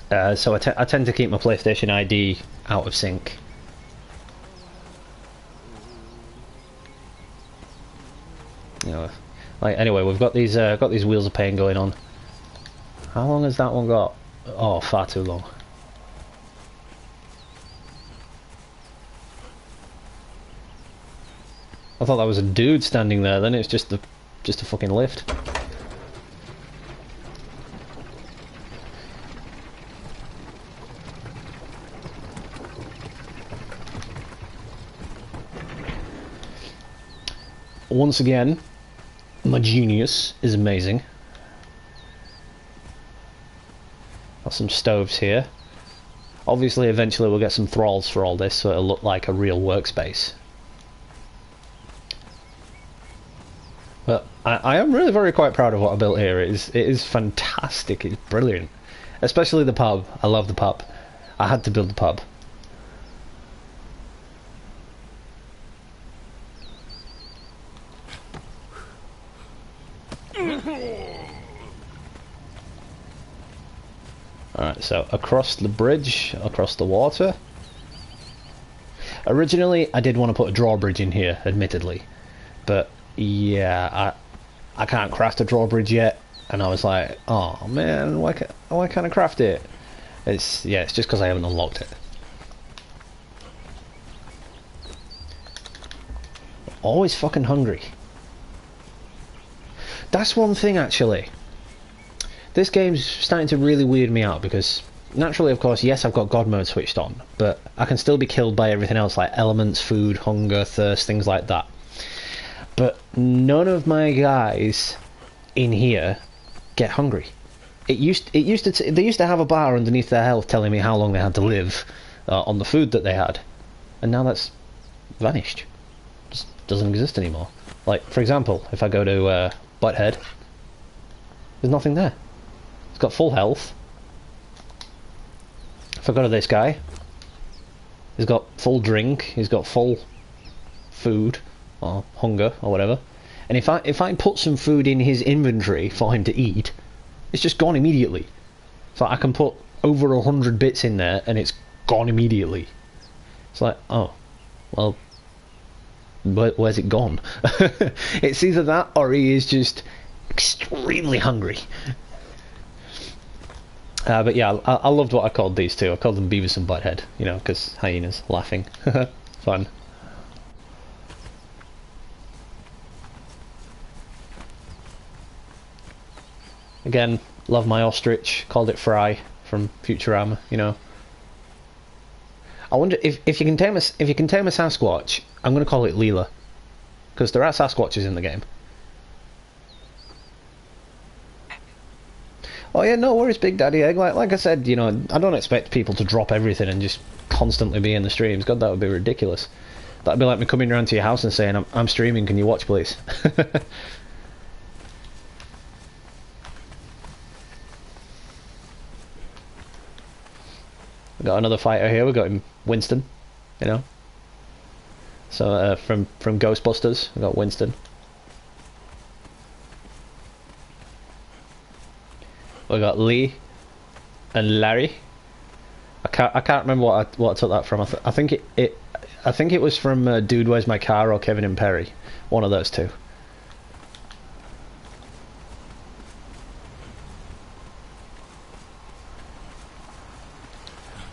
So I tend to keep my PlayStation ID out of sync. You know, like anyway, we've got these wheels of pain going on. How long has that one got? Oh, far too long. I thought that was a dude standing there. Then it's just a fucking lift. Once again, my genius is amazing. Got some stoves here. Obviously, eventually we'll get some thralls for all this, so it'll look like a real workspace. But I am really very quite proud of what I built here. It is fantastic. It's brilliant. Especially the pub. I love the pub. I had to build the pub. Alright, so across the bridge, across the water. Originally, I did want to put a drawbridge in here, admittedly. But, yeah, I can't craft a drawbridge yet. And I was like, oh man, why can't I craft it? It's just because I haven't unlocked it. Always fucking hungry. That's one thing, actually. This game's starting to really weird me out, because naturally, of course, yes, I've got God mode switched on, but I can still be killed by everything else, like elements, food, hunger, thirst, things like that. But none of my guys in here get hungry. They used to have a bar underneath their health telling me how long they had to live on the food that they had, and now that's vanished. Just doesn't exist anymore. Like, for example, if I go to Butthead, there's nothing there. He's got full health. If I go to this guy, he's got full drink, he's got full food, or hunger, or whatever. and if I put some food in his inventory for him to eat, it's just gone immediately. So I can put over 100 bits in there and it's gone immediately. It's like, oh, well, where's it gone? It's either that or he is just extremely hungry. But yeah, I loved what I called these two. I called them Beavis and Butthead, you know, because hyenas laughing. Fun. Again, love my ostrich. Called it Fry from Futurama, you know. I wonder if you can tame a Sasquatch, I'm going to call it Leela, because there are Sasquatches in the game. Oh yeah, no worries, Big Daddy Egg. Like I said, you know, I don't expect people to drop everything and just constantly be in the streams. God, that would be ridiculous. That'd be like me coming around to your house and saying, I'm streaming, can you watch, please? We got another fighter here. We got him, Winston, you know. So from Ghostbusters, we got Winston. We got Lee and Larry. I can't remember what I took that from. I think it was from Dude, Where's My Car or Kevin and Perry. One of those two.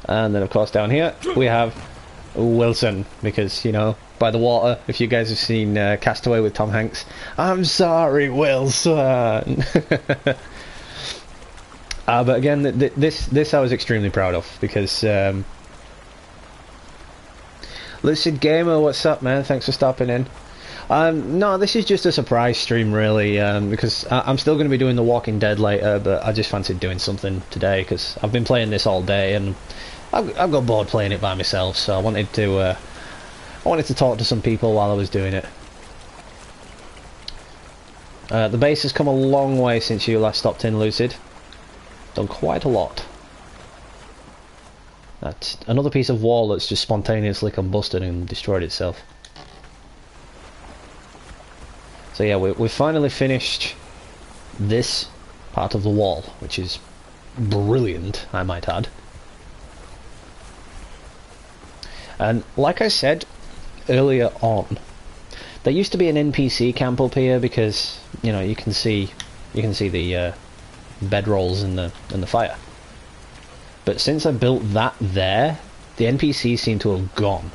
And then of course down here we have Wilson, because, you know, by the water, if you guys have seen Castaway with Tom Hanks. I'm sorry, Wilson. But again, this I was extremely proud of, because Lucid Gamer, what's up, man? Thanks for stopping in. No, this is just a surprise stream, really, because I'm still going to be doing The Walking Dead later, but I just fancied doing something today, because I've been playing this all day, and I've got bored playing it by myself, so I wanted to talk to some people while I was doing it. The base has come a long way since you last stopped in, Lucid. Done quite a lot. That's another piece of wall that's just spontaneously combusted and destroyed itself. So yeah, we've finally finished this part of the wall, which is brilliant, I might add. And like I said earlier on, there used to be an NPC camp up here, because, you know, you can see the bedrolls in the fire. But since I built that there, the NPCs seem to have gone,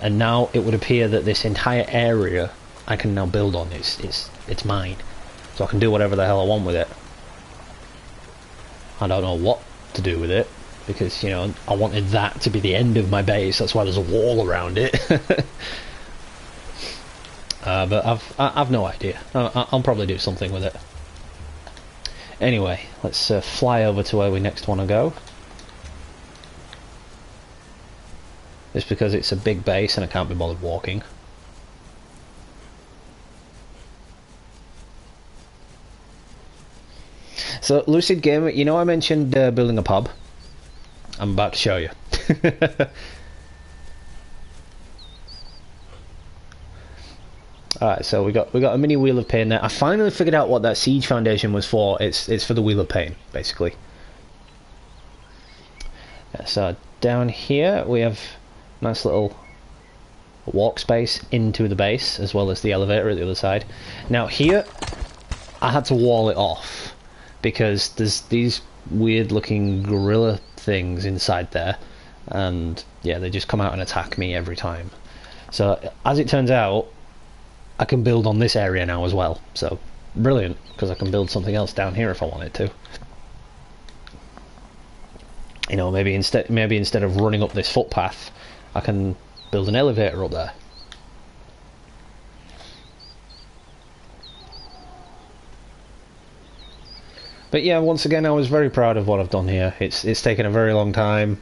and now it would appear that this entire area I can now build on. It's mine, so I can do whatever the hell I want with it. I don't know what to do with it, because, you know, I wanted that to be the end of my base. That's why there's a wall around it. But I've no idea. I'll probably do something with it. Anyway, let's fly over to where we next want to go. Just because it's a big base and I can't be bothered walking. So, Lucid Gamer, you know I mentioned building a pub? I'm about to show you. Alright, so we got a mini Wheel of Pain there. I finally figured out what that siege foundation was for. It's for the Wheel of Pain, basically. Yeah, so down here we have a nice little walk space into the base, as well as the elevator at the other side. Now here, I had to wall it off, because there's these weird looking gorilla things inside there, and yeah, they just come out and attack me every time. So as it turns out, I can build on this area now as well, so brilliant, because I can build something else down here if I wanted to. You know, maybe instead of running up this footpath, I can build an elevator up there. But yeah, once again, I was very proud of what I've done here. It's taken a very long time.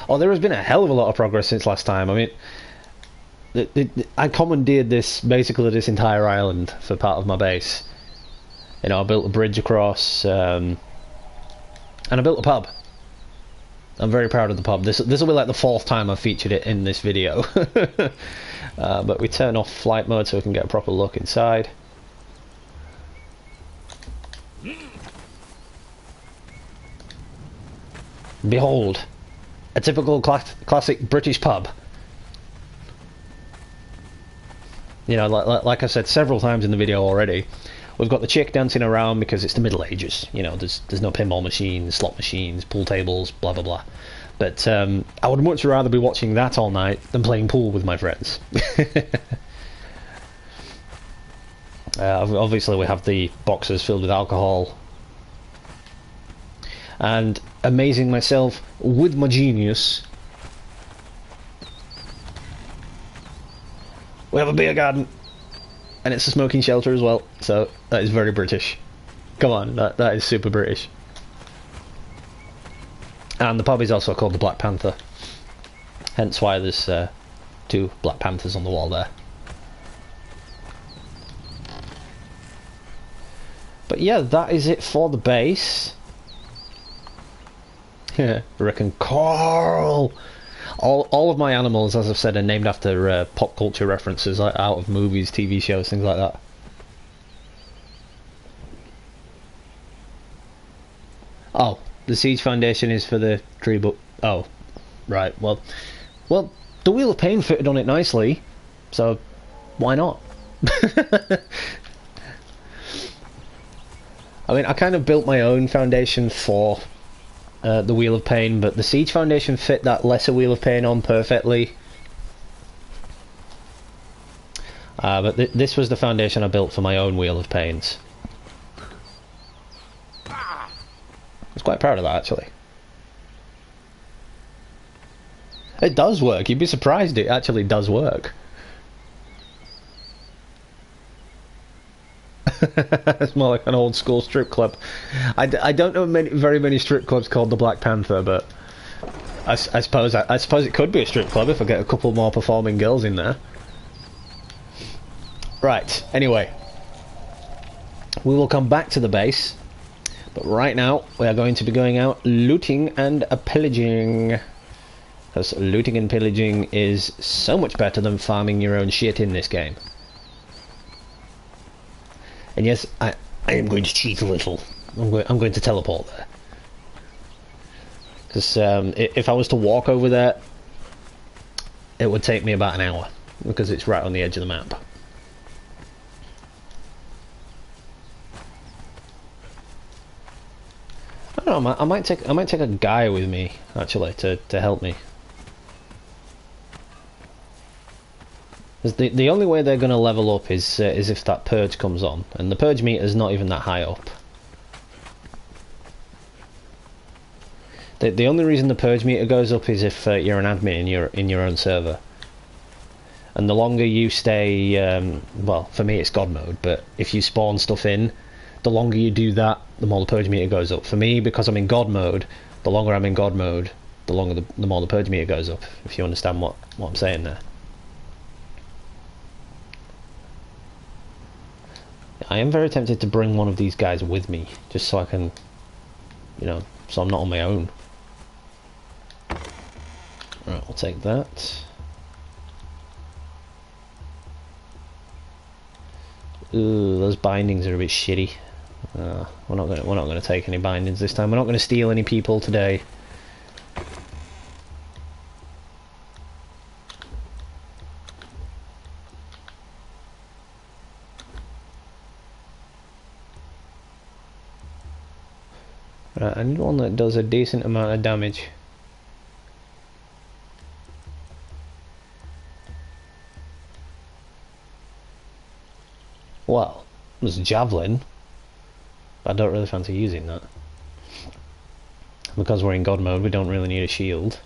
Oh, there has been a hell of a lot of progress since last time. I mean, I commandeered this entire island for part of my base. You know, I built a bridge across, and I built a pub. I'm very proud of the pub. This will be like the 4th time I've featured it in this video. But we turn off flight mode so we can get a proper look inside. Behold, a typical classic British pub. You know, like I said several times in the video already, we've got the chick dancing around because it's the Middle Ages. You know, there's no pinball machines, slot machines, pool tables, blah blah blah. But I would much rather be watching that all night than playing pool with my friends. Obviously we have the boxes filled with alcohol. And amazing myself with my genius, we have a beer garden. And it's a smoking shelter as well, so that is very British. Come on, that is super British. And the pub is also called the Black Panther. Hence why there's 2 Black Panthers on the wall there. But yeah, that is it for the base. I reckon Carl! All of my animals, as I've said, are named after pop culture references, like out of movies, TV shows, things like that. Oh, the Siege Foundation is for the tree book. Oh, right. Well, the Wheel of Pain fitted on it nicely, so why not? I mean, I kind of built my own foundation for the Wheel of Pain, but the Siege Foundation fit that lesser Wheel of Pain on perfectly. But this was the foundation I built for my own Wheel of Pains. I was quite proud of that, actually. It does work. You'd be surprised it actually does work. It's more like an old school strip club. I don't know very many strip clubs called the Black Panther, but I suppose it could be a strip club if I get a couple more performing girls in there. Right. Anyway, we will come back to the base, but right now we are going to be going out looting and pillaging, because looting and pillaging is so much better than farming your own shit in this game. And yes, I am going to cheat a little. I'm going to teleport there. Because if I was to walk over there, it would take me about an hour, because it's right on the edge of the map. I don't know. I might take a guy with me actually to help me. The only way they're going to level up is if that purge comes on, and the purge meter's not even that high up. The only reason the purge meter goes up is if you're an admin in your own server, and the longer you stay, well, for me it's God mode, but if you spawn stuff in, the longer you do that, the more the purge meter goes up. For me, because I'm in God mode, the longer I'm in God mode, the more the purge meter goes up. If you understand what I'm saying there. I am very tempted to bring one of these guys with me, just so I can, you know, so I'm not on my own. Right, I'll take that. Ooh, those bindings are a bit shitty. We're not gonna take any bindings this time. We're not gonna steal any people today. Right, I need one that does a decent amount of damage. Well, there's a javelin. I don't really fancy using that. Because we're in God mode, we don't really need a shield.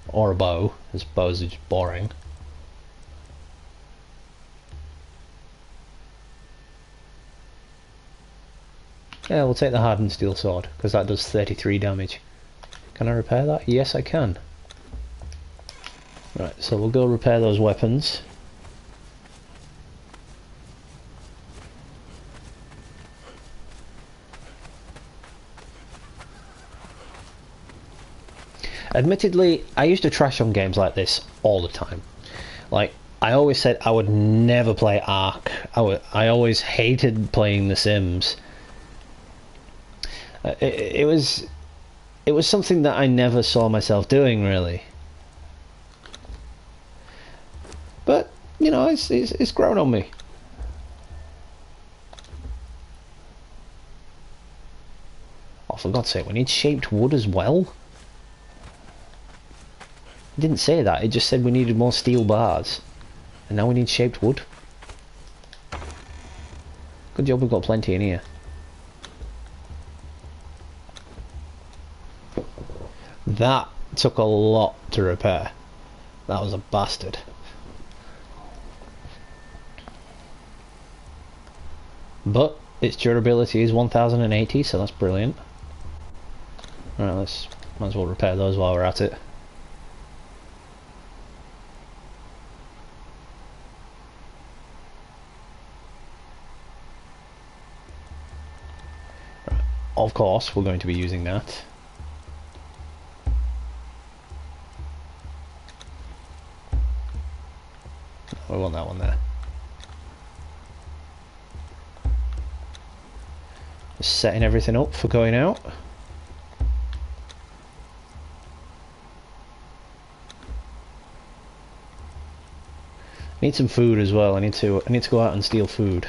Or a bow, as bows are just boring. Yeah, we'll take the hardened steel sword, because that does 33 damage. Can I repair that? Yes, I can. Right, so we'll go repair those weapons. Admittedly, I used to trash on games like this all the time. Like, I always said I would never play Ark. I always hated playing The Sims. It was something that I never saw myself doing, really. But you know, it's grown on me. Oh, for God's sake, we need shaped wood as well. It didn't say that. It just said we needed more steel bars, and now we need shaped wood. Good job, we've got plenty in here. That took a lot to repair. That was a bastard. But its durability is 1080, so that's brilliant. Alright, might as well repair those while we're at it. Right. Of course, we're going to be using that. We want that one there. Just setting everything up for going out. I need some food as well. I need to go out and steal food.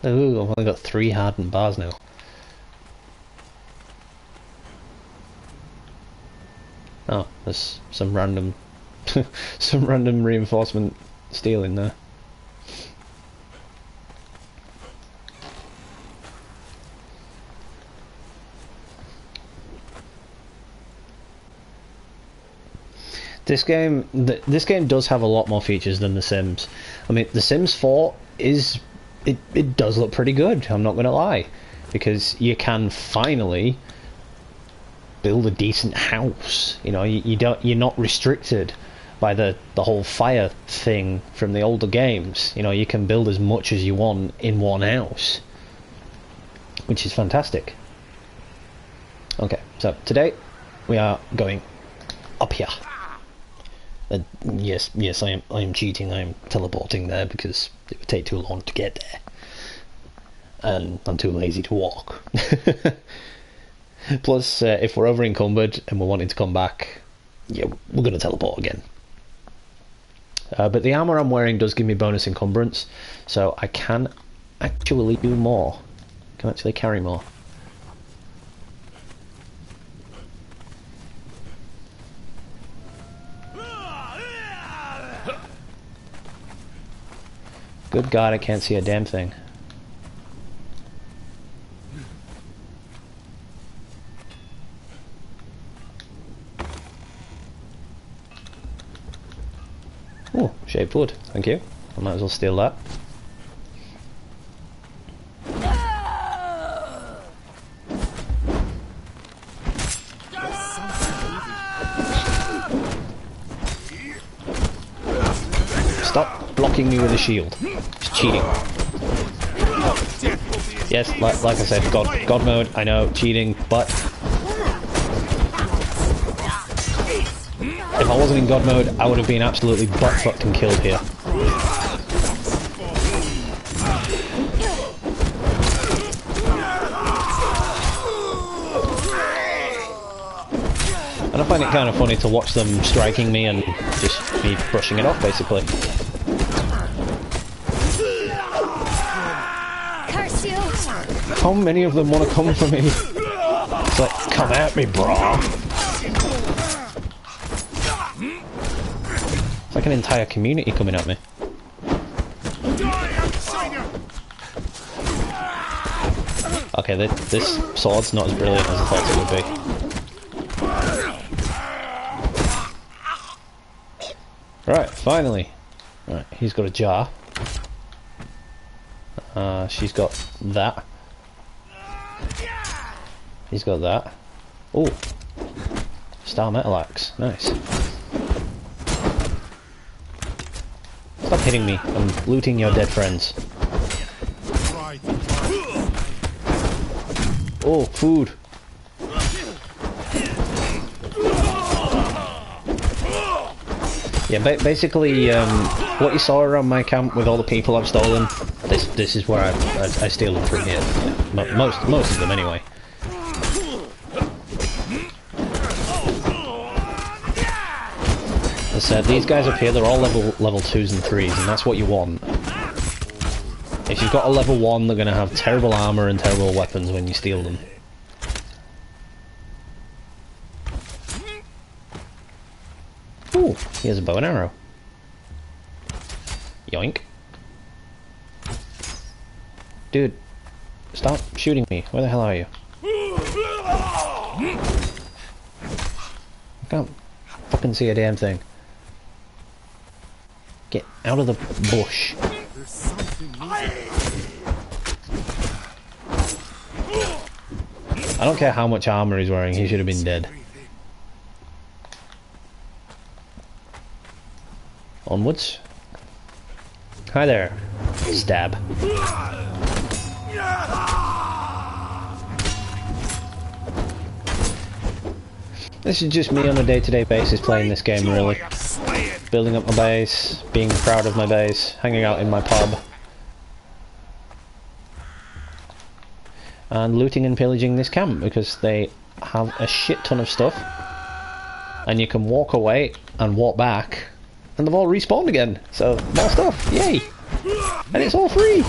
Ooh, I've only got 3 hardened bars now. Oh, there's some random some random reinforcement steel in there. This game does have a lot more features than The Sims. I mean, The Sims 4 it does look pretty good, I'm not gonna lie, because you can finally build a decent house. You know, you're not restricted by the whole fire thing from the older games. You know, you can build as much as you want in one house, which is fantastic. Okay, so today we are going up here. Yes, I am cheating. I am teleporting there because it would take too long to get there, and I'm too lazy to walk. Plus, if we're over encumbered and we're wanting to come back, yeah, we're going to teleport again. But the armour I'm wearing does give me bonus encumbrance, so I can actually do more. I can actually carry more. Good God, I can't see a damn thing. Oh, shaped wood, thank you. I might as well steal that. Stop blocking me with a shield. It's cheating. Yes, like I said, God mode, I know, cheating, but if I wasn't in God mode, I would have been absolutely butt-fucked and killed here. And I find it kind of funny to watch them striking me and just me brushing it off, basically. Curse you! How many of them want to come for me? It's like, come at me, bro. It's like an entire community coming at me. Okay, this sword's not as brilliant as I thought it would be. Right, finally. Right, he's got a jar. She's got that. He's got that. Oh, Star Metal Axe, nice. Stop hitting me. I'm looting your dead friends. Oh, food. Yeah, basically, what you saw around my camp with all the people I've stolen, this is where I steal them from here. Yeah, most of them, anyway. As I said, these guys up here, they're all level 2s and 3s, and that's what you want. If you've got a level 1, they're going to have terrible armor and terrible weapons when you steal them. Ooh, here's a bow and arrow. Yoink. Dude, stop shooting me. Where the hell are you? I can't fucking see a damn thing. Get out of the bush. I don't care how much armor he's wearing, he should have been dead. Onwards. Hi there. Stab. This is just me on a day-to-day basis playing this game, really. Building up my base, being proud of my base, hanging out in my pub. And looting and pillaging this camp, because they have a shit ton of stuff. And you can walk away and walk back, and they've all respawned again. So, more stuff, yay! And it's all free!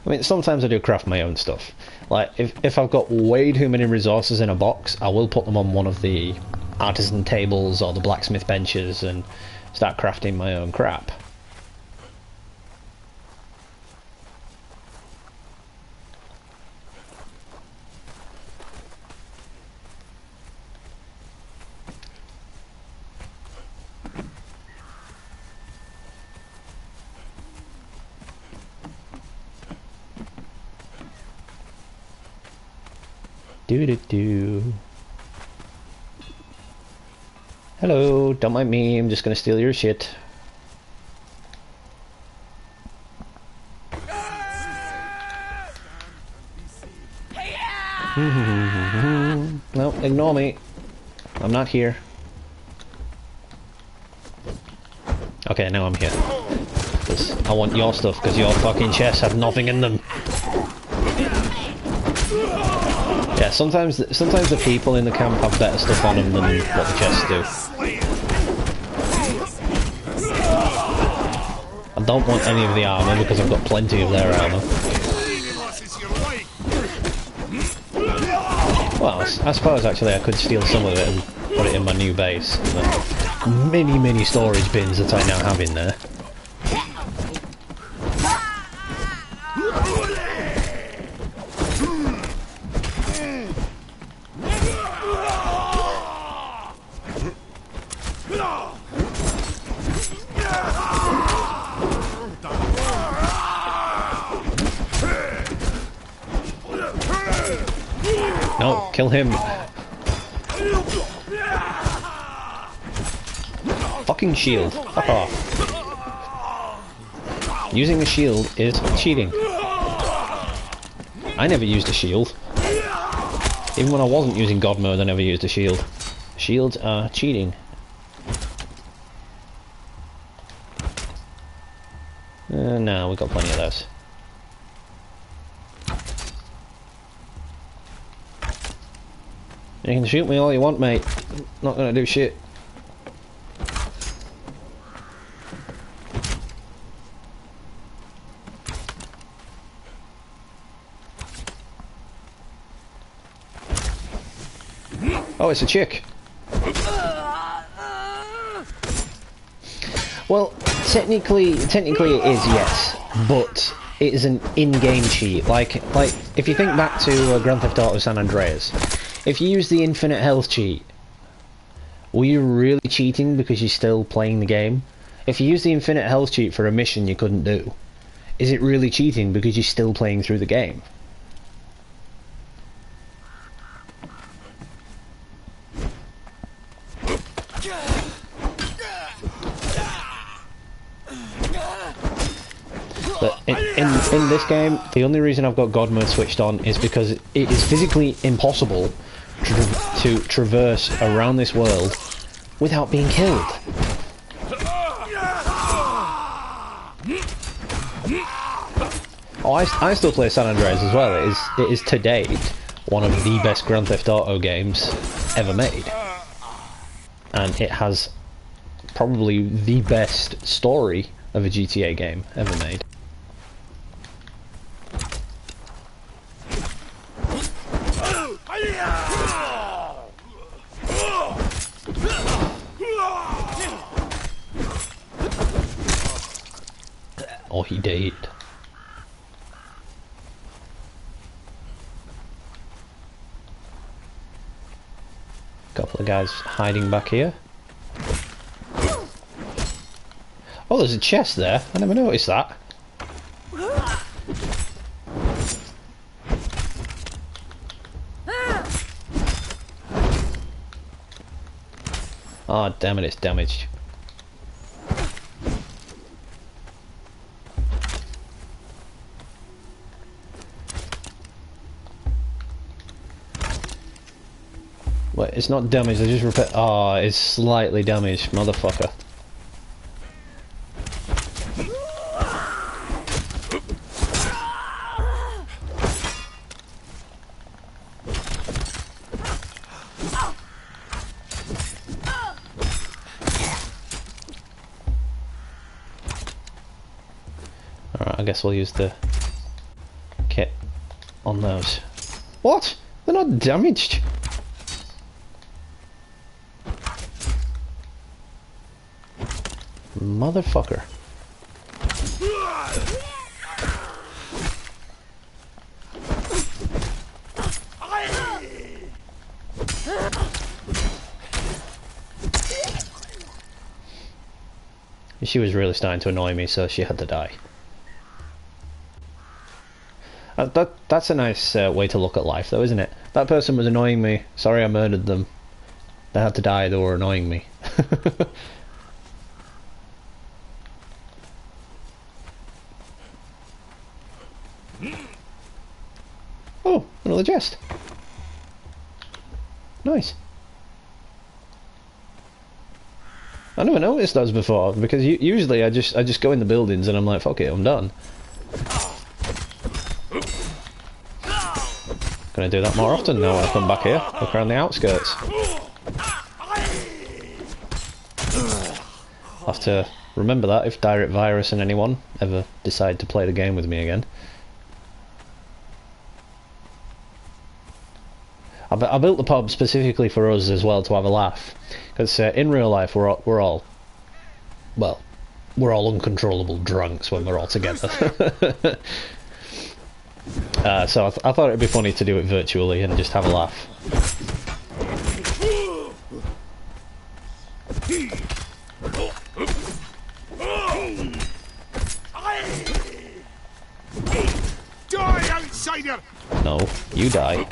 I mean, sometimes I do craft my own stuff. Like, if I've got way too many resources in a box, I will put them on one of the artisan tables or the blacksmith benches and start crafting my own crap. Do. Hello, don't mind me, I'm just gonna steal your shit. No, ignore me. I'm not here. Okay, now I'm here. 'Cause I want your stuff, because your fucking chests have nothing in them. Yeah, sometimes the people in the camp have better stuff on them than what the chests do. I don't want any of the armour because I've got plenty of their armour. Well, I suppose actually I could steal some of it and put it in my new base. The many storage bins that I now have in there. No, kill him. Fucking shield. Fuck off. Using a shield is cheating. I never used a shield. Even when I wasn't using God mode, I never used a shield. Shields are cheating. No, we've got plenty of those. You can shoot me all you want, mate. Not gonna do shit. Oh, it's a chick. Well, technically it is, yes, but it is an in-game cheat. Like if you think back to Grand Theft Auto San Andreas, if you use the infinite health cheat, were you really cheating because you're still playing the game? If you use the infinite health cheat for a mission you couldn't do, is it really cheating because you're still playing through the game? But in this game, the only reason I've got God mode switched on is because it is physically impossible to traverse around this world without being killed. Oh, I still play San Andreas as well. It is to date one of the best Grand Theft Auto games ever made, and it has probably the best story of a GTA game ever made. Oh, he did. Couple of guys hiding back here. Oh, there's a chest there. I never noticed that. Oh, damn it, it's damaged. Wait, it's not damaged, I just repair. Oh, it's slightly damaged, motherfucker. Alright, I guess we'll use the kit on those. What? They're not damaged. Motherfucker. She was really starting to annoy me, so she had to die. That's a nice way to look at life, though, isn't it? That person was annoying me. Sorry I murdered them. They had to die, they were annoying me. Oh, another chest. Nice. I never noticed those before, because usually I just go in the buildings and I'm like, fuck it, I'm done. Gonna do that more often now when I come back here. Look around the outskirts. I'll have to remember that if Direct Virus and anyone ever decide to play the game with me again. I built the pub specifically for us as well, to have a laugh, because in real life we're all uncontrollable drunks when we're all together. So I thought it'd be funny to do it virtually and just have a laugh. Die, outsider! No, you die.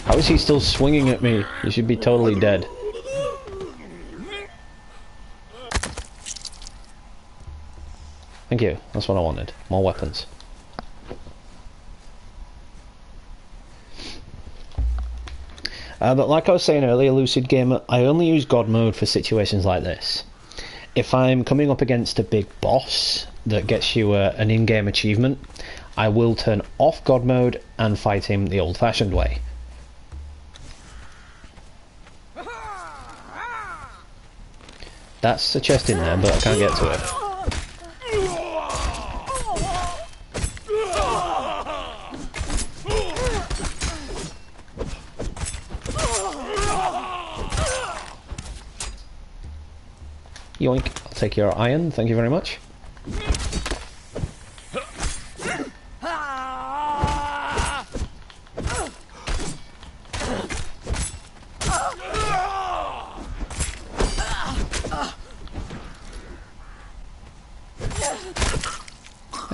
How is he still swinging at me? You should be totally dead. Thank you, that's what I wanted. More weapons. But like I was saying earlier, Lucid Gamer, I only use God mode for situations like this. If I'm coming up against a big boss that gets you an in-game achievement, I will turn off God mode and fight him the old-fashioned way. That's a chest in there, but I can't get to it. Yoink, I'll take your iron, thank you very much.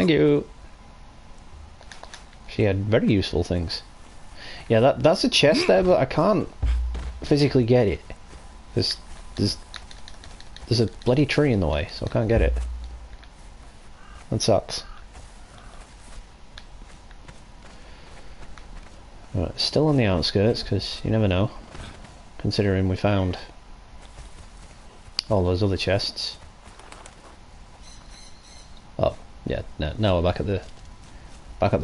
Thank you. She had very useful things. Yeah, that's a chest there, but I can't physically get it. There's a bloody tree in the way, so I can't get it. That sucks. Right, still on the outskirts, because you never know. Considering we found all those other chests. Oh, yeah, now we're back at the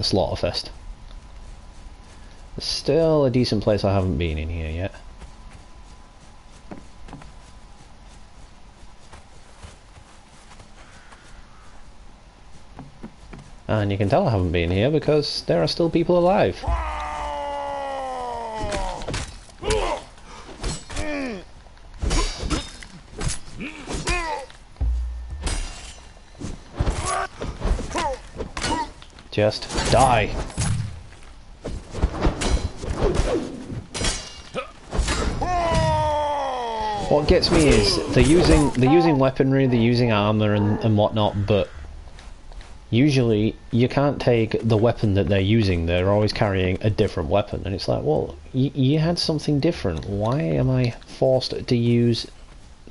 Slaughterfest. There's still a decent place I haven't been in here yet. And you can tell I haven't been here because there are still people alive. Just die. What gets me is they're using weaponry, they're using armor and whatnot, but usually you can't take the weapon that they're using. They're always carrying a different weapon, and it's like, well, you had something different. Why am I forced to use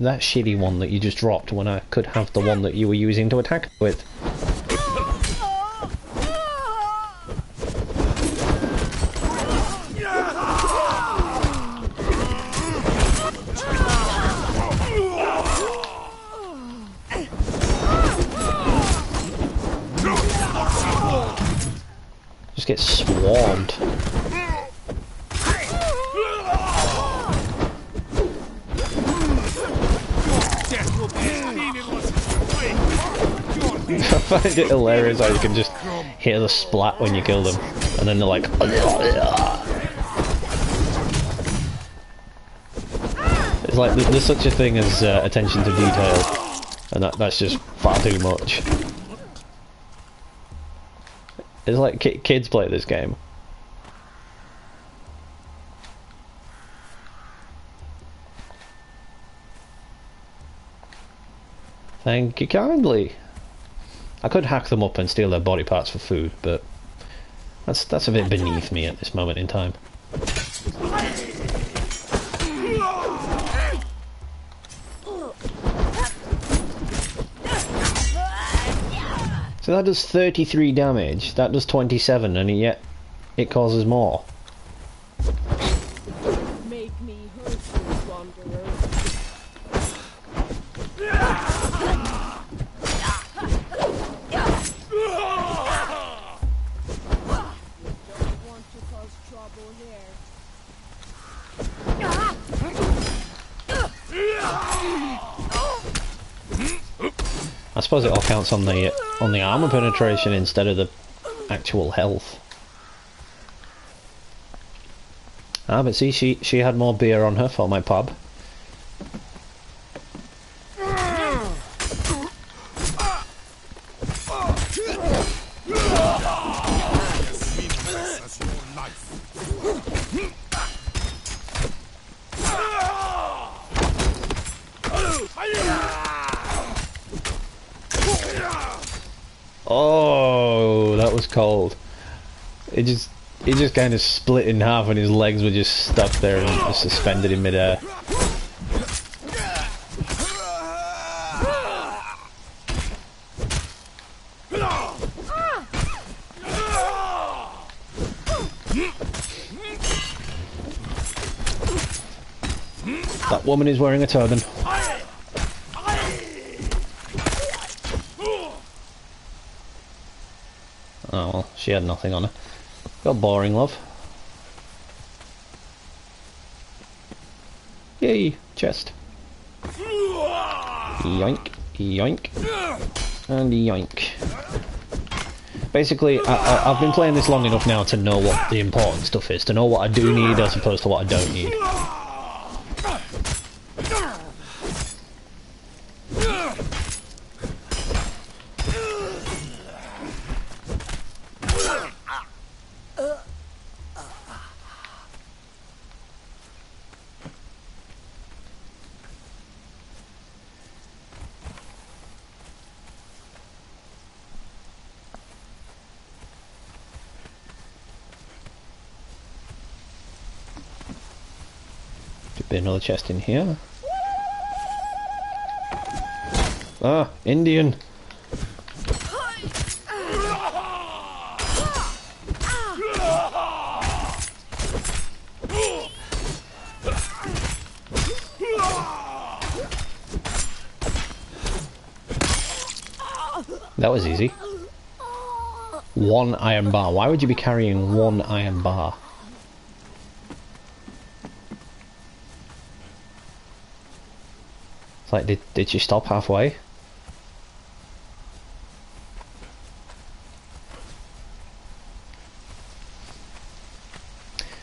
that shitty one that you just dropped when I could have the one that you were using to attack with? Just get swarmed. I find it hilarious how you can just hear the splat when you kill them, and then they're like, it's like there's such a thing as attention to detail, and that's just far too much. It's like kids play this game. Thank you kindly. I could hack them up and steal their body parts for food, but that's a bit beneath me at this moment in time. So that does 33 damage, that does 27, and yet it causes more. Make me hurt you, wanderer. Don't want to cause trouble here. I suppose it all counts on the armor penetration instead of the actual health. Ah, but see, she had more beer on her for my pub. Oh, that was cold. It just kind of split in half and his legs were just stuck there and just suspended in midair. That woman is wearing a turban. Oh well, she had nothing on her. Got boring, love. Yay, chest. Yoink, yoink, and yoink. Basically, I've been playing this long enough now to know what the important stuff is, to know what I do need as opposed to what I don't need. Could be another chest in here. Ah, Indian. That was easy. 1 iron bar. Why would you be carrying 1 iron bar? It's like, did she stop halfway?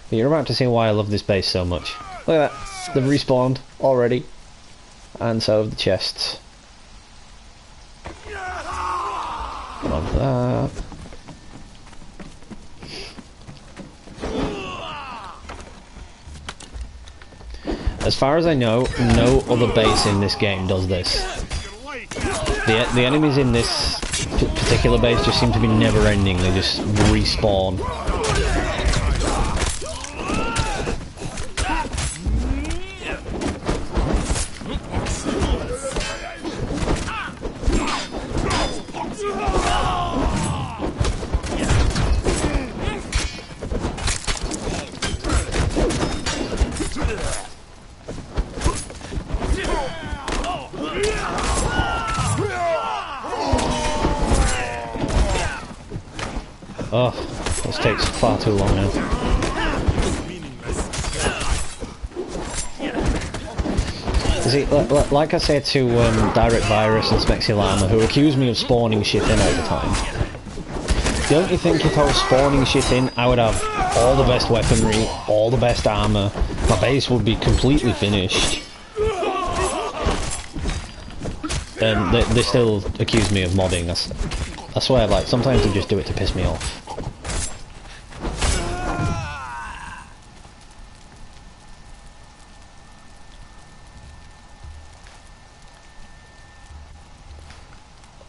But you're about to see why I love this base so much. Look at that. They've respawned already. And so have the chests. Love that. As far as I know, no other base in this game does this. The enemies in this particular base just seem to be never ending, they just respawn. Oh, this takes far too long now. See, like I said to Direct Virus and Smexilama, who accuse me of spawning shit in all the time. Don't you think if I was spawning shit in, I would have all the best weaponry, all the best armor, my base would be completely finished? And they still accuse me of modding. I swear, like, sometimes they just do it to piss me off.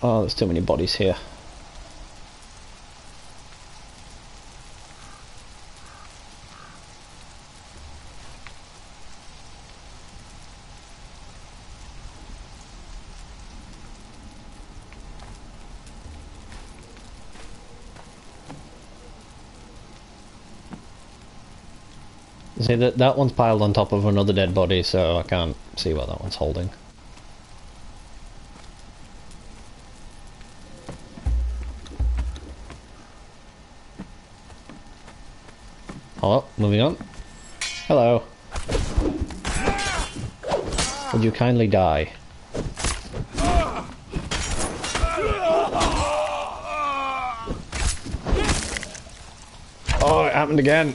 Oh, there's too many bodies here. See, that one's piled on top of another dead body, so I can't see what that one's holding. Hello, moving on. Hello. Would you kindly die? Oh, it happened again.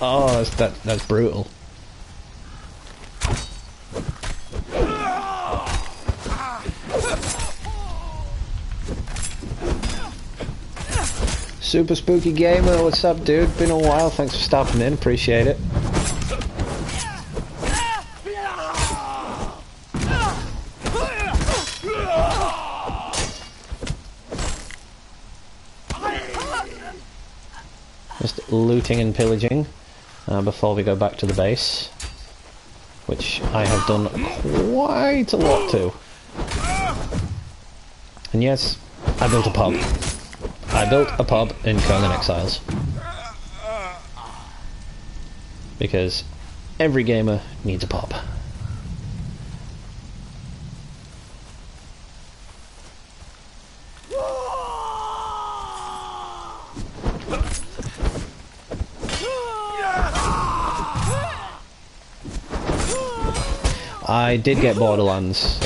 Oh, that's brutal. Super Spooky Gamer, what's up, dude? Been a while, thanks for stopping in, appreciate it. Just looting and pillaging before we go back to the base, which I have done quite a lot to. And yes, I built a pub. I built a pub in Conan Exiles. Because every gamer needs a pub. I did get Borderlands.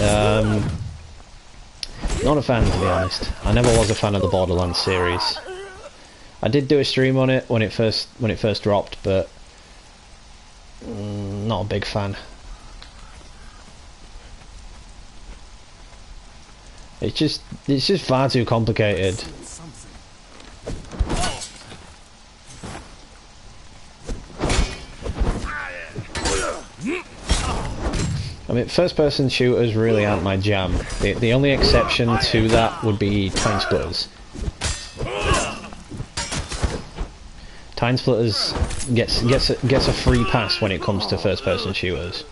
Not a fan, to be honest. I never was a fan of the Borderlands series. I did do a stream on it when it first dropped, but not a big fan. It's just far too complicated. I mean, first-person shooters really aren't my jam. The only exception to that would be Time Splitters. Time Splitters gets a free pass when it comes to first-person shooters.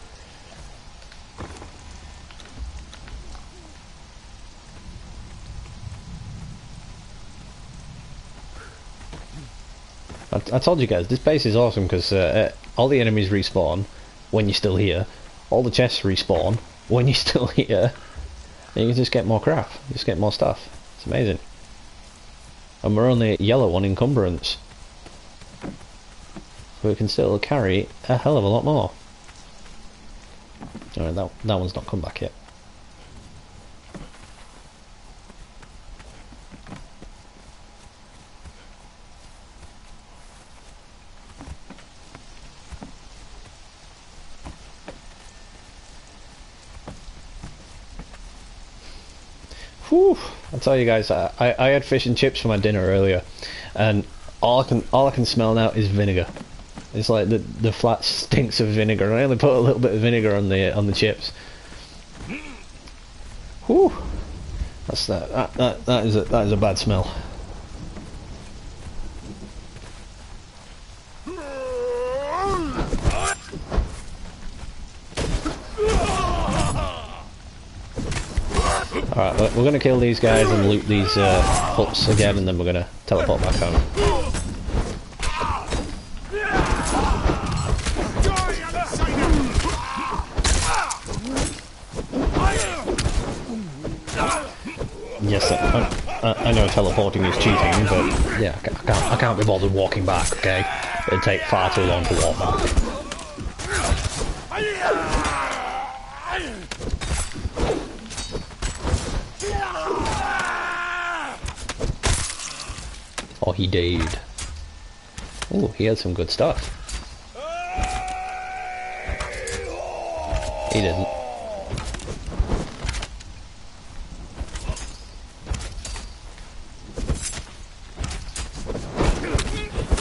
I told you guys, this base is awesome because all the enemies respawn when you're still here, all the chests respawn when you're still here, and you can just get more crap, just get more stuff. It's amazing. And we're only at yellow on encumbrance, so we can still carry a hell of a lot more. Alright, that one's not come back yet. Whew. I tell you guys, I had fish and chips for my dinner earlier, and all I can smell now is vinegar. It's like the flat stinks of vinegar. And I only put a little bit of vinegar on the chips. Whew. That is a bad smell. Alright, we're going to kill these guys and loot these huts again, and then we're going to teleport back home. Yes, I know teleporting is cheating, but yeah, I can't be bothered walking back, okay? It'd take far too long to walk back. Oh, he did. Oh, he had some good stuff. He didn't.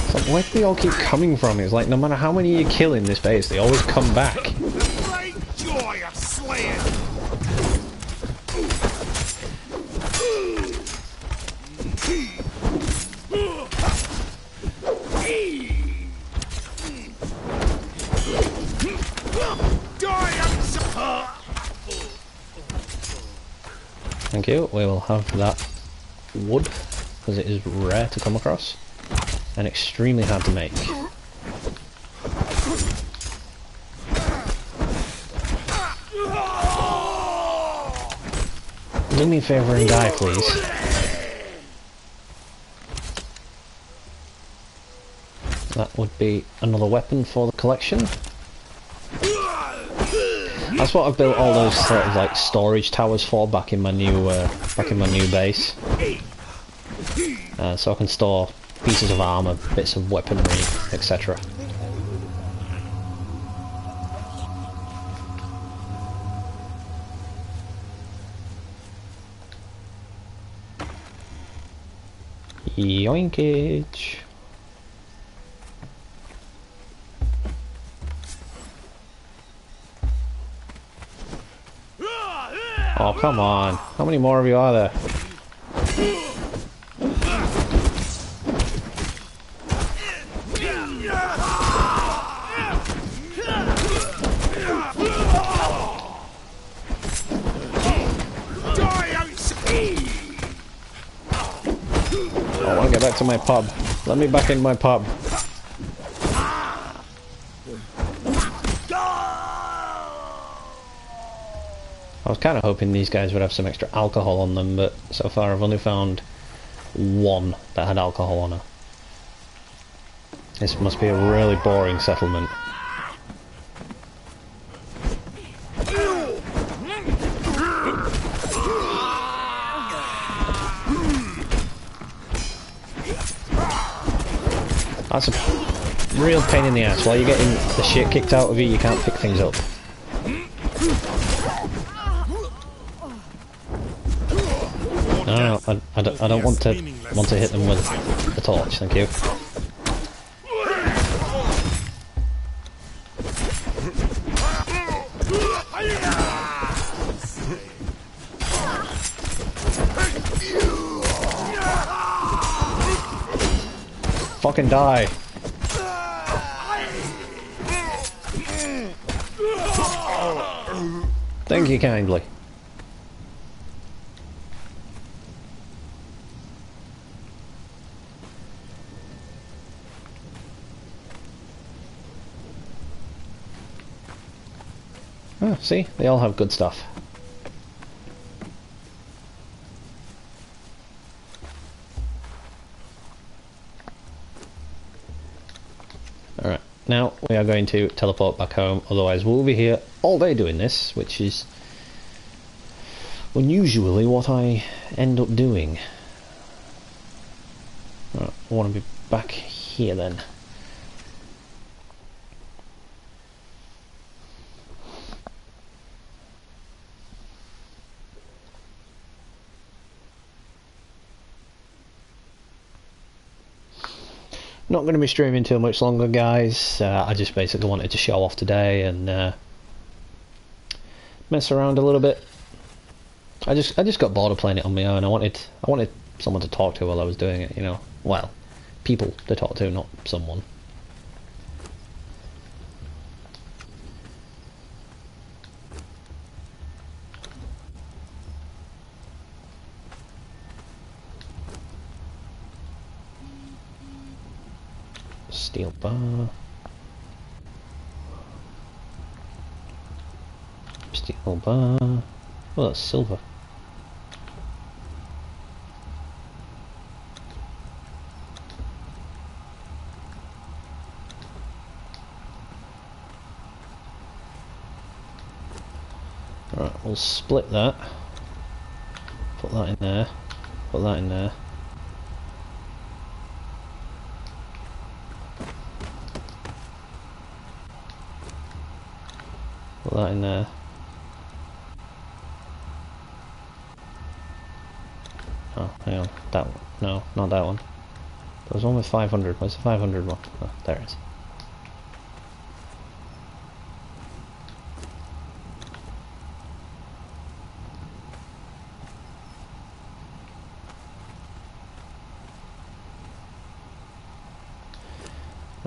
It's like, where do they all keep coming from? It's like, no matter how many you kill in this base, they always come back. Great joy of slaying. Thank you. We will have that wood, because it is rare to come across and extremely hard to make. Do me a favour and die, please. That would be another weapon for the collection. That's what I've built all those sort of like storage towers for back in my new base, so I can store pieces of armor, bits of weaponry, etc. Yoinkage. Oh, come on. How many more of you are there? Oh, I want to get back to my pub. Let me back in my pub. I was kind of hoping these guys would have some extra alcohol on them, but so far I've only found one that had alcohol on her. This must be a really boring settlement. That's a real pain in the ass. While you're getting the shit kicked out of you, you can't pick things up. No, I don't want to hit them with the torch, thank you. Fucking die. Thank you kindly. Oh, see? They all have good stuff. Alright, now we are going to teleport back home, otherwise we'll be here all day doing this, which is unusually what I end up doing. Right, I want to be back here then. Not going to be streaming too much longer, guys. I just basically wanted to show off today and mess around a little bit. I just got bored of playing it on my own. I wanted someone to talk to while I was doing it, you know. Well, people to talk to, not someone. Steel bar. Steel bar. Oh, that's silver. Right, we'll split that. Put that in there. Put that in there. Put that in there. Oh, hang on. That one. No, not that one. There was one with 500. Where's the 500 one? Oh, there it is.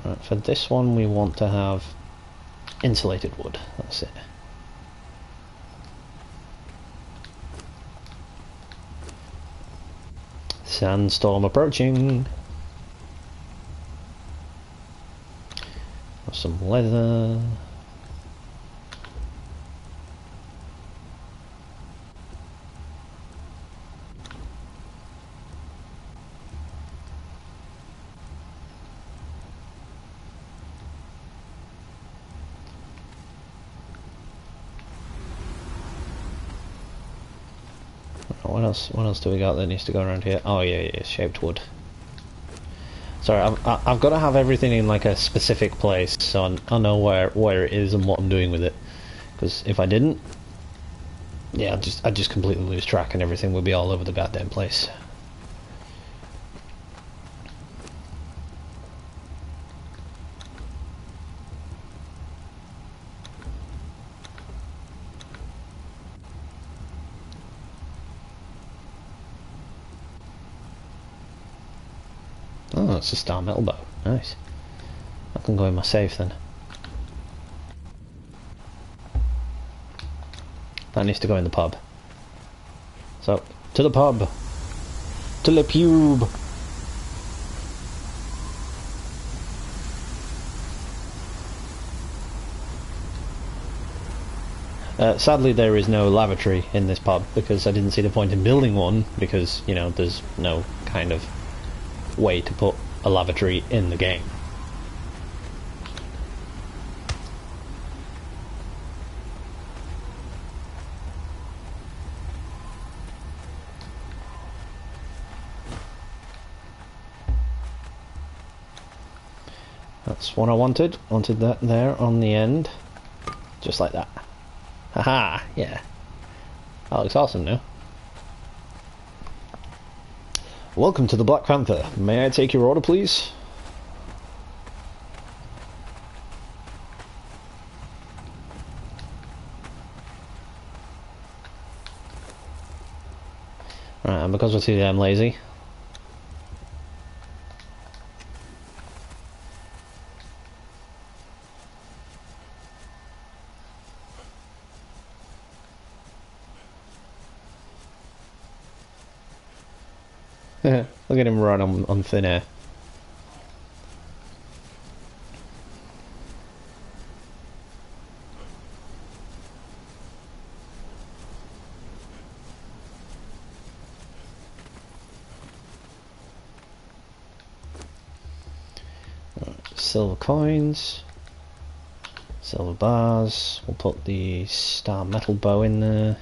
Right, for this one we want to have insulated wood. That's it. Sandstorm approaching. Some leather. What else do we got that needs to go around here? Oh yeah, shaped wood. Sorry, I've got to have everything in like a specific place, so I know where it is and what I'm doing with it. Because if I didn't, yeah, I'd just completely lose track and everything would be all over the goddamn place. Oh, it's a star metal bow. Nice. I can go in my safe then. That needs to go in the pub. So, to the pub! To the pube! Sadly there is no lavatory in this pub because I didn't see the point in building one because, you know, there's no kind of way to put a lavatory in the game. That's what I wanted. Wanted that there on the end. Just like that. Haha, yeah. That looks awesome now. Welcome to the Black Panther. May I take your order, please? Right, and because we're too damn lazy, Look at him run on thin air. Silver coins, silver bars. We'll put the star metal bow in there.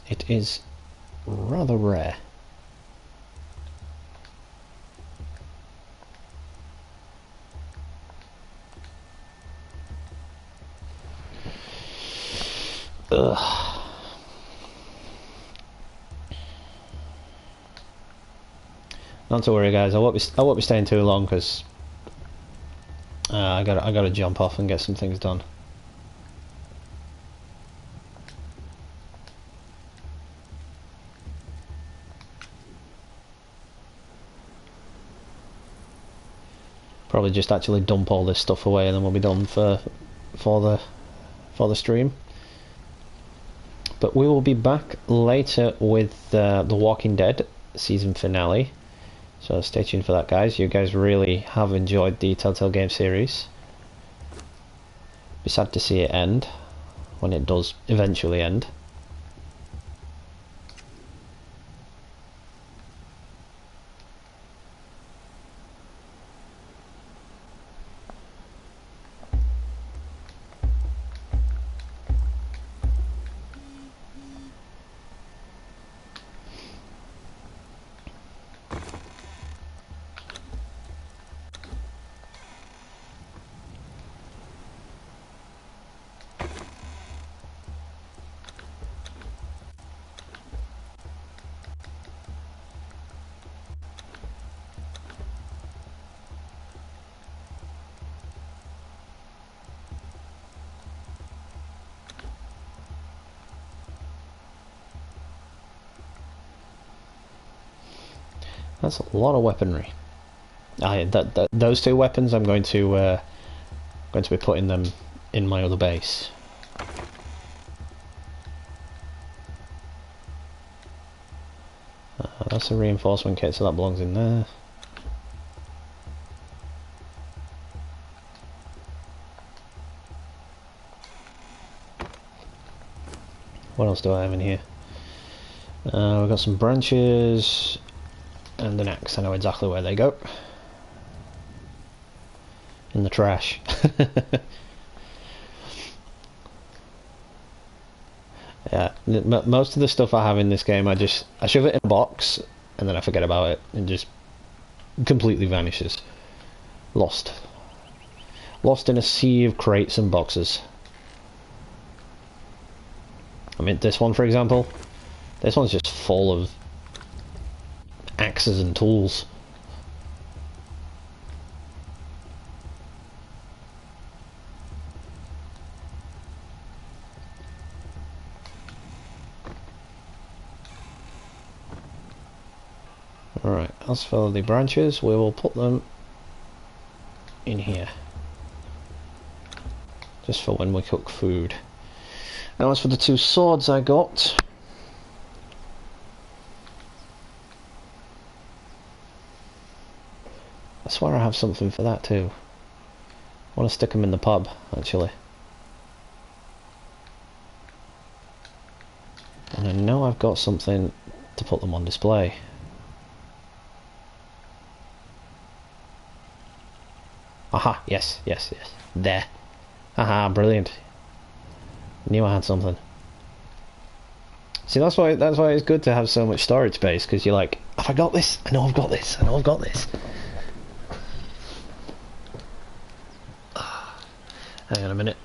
It is rather rare. Ugh. Not to worry, guys. I won't be staying too long because I gotta jump off and get some things done. Probably just actually dump all this stuff away and then we'll be done for the stream. But we will be back later with the Walking Dead season finale. So stay tuned for that, guys. You guys really have enjoyed the Telltale game series. Be sad to see it end, when it does eventually end. That's a lot of weaponry. Those two weapons, I'm going to be putting them in my other base. That's a reinforcement kit, so that belongs in there. What else do I have in here? We've got some branches. And an axe, I know exactly where they go. In the trash. Yeah, most of the stuff I have in this game, I shove it in a box, and then I forget about it, and just completely vanishes. Lost. Lost in a sea of crates and boxes. I mean, this one, for example, this one's just full of axes and tools. Alright, as for the branches, we will put them in here. Just for when we cook food. Now as for the two swords I got, I swear I have something for that too. I want to stick them in the pub, actually. And I know I've got something to put them on display. Aha, yes. There. Aha, brilliant. Knew I had something. See, that's why it's good to have so much storage space, because you're like, have I got this? I know I've got this. I know I've got this. Hang on a minute.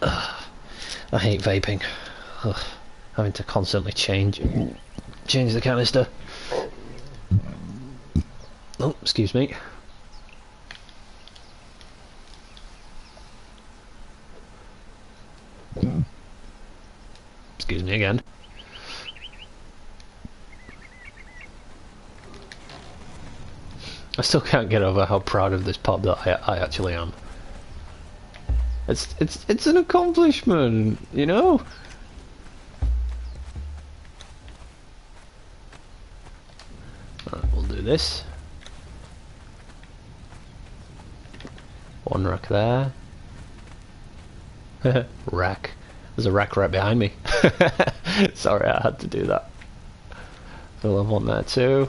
I hate vaping. Having to constantly change the canister. Oh, excuse me. Excuse me again. I still can't get over how proud of this pub that I actually am. It's an accomplishment, you know? do this. One rack there. Rack. There's a rack right behind me. Sorry, I had to do that. We'll have one there too.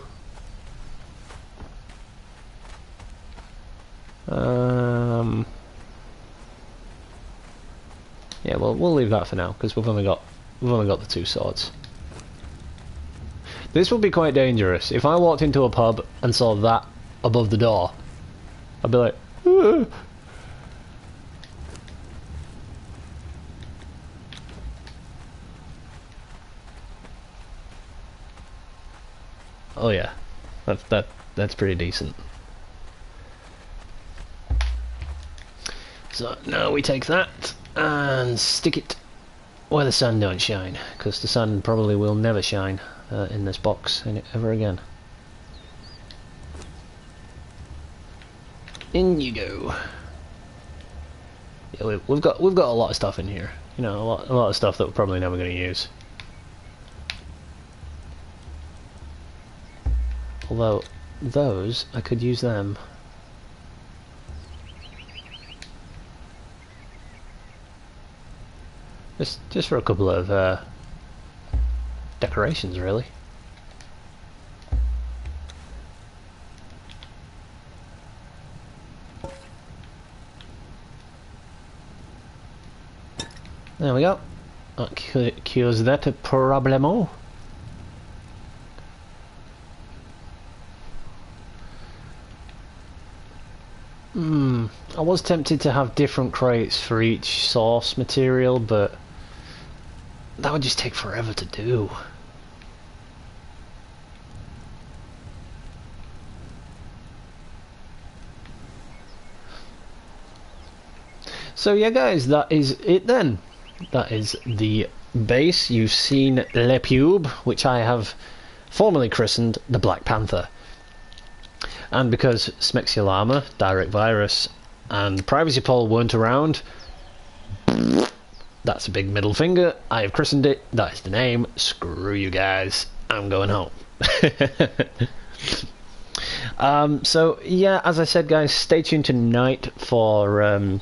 Yeah, well, we'll leave that for now because we've only got the two swords. This would be quite dangerous if I walked into a pub and saw that above the door. I'd be like, "Ugh." Oh yeah, that's pretty decent. So now we take that and stick it where the sun don't shine, because the sun probably will never shine in this box ever again. In you go. Yeah, we've got a lot of stuff in here. You know, a lot of stuff that we're probably never going to use. Although those, I could use them. Just for a couple of decorations, really. There we go. That cures that problemo. I was tempted to have different crates for each source material, but that would just take forever to do. So yeah guys, that is it then. That is the base. You've seen Le Pube, which I have formally christened the Black Panther. And because Smexulama, Direct Virus, and Privacy Poll weren't around, that's a big middle finger. I have christened it. That is the name. Screw you guys. I'm going home. So yeah, as I said guys, stay tuned tonight for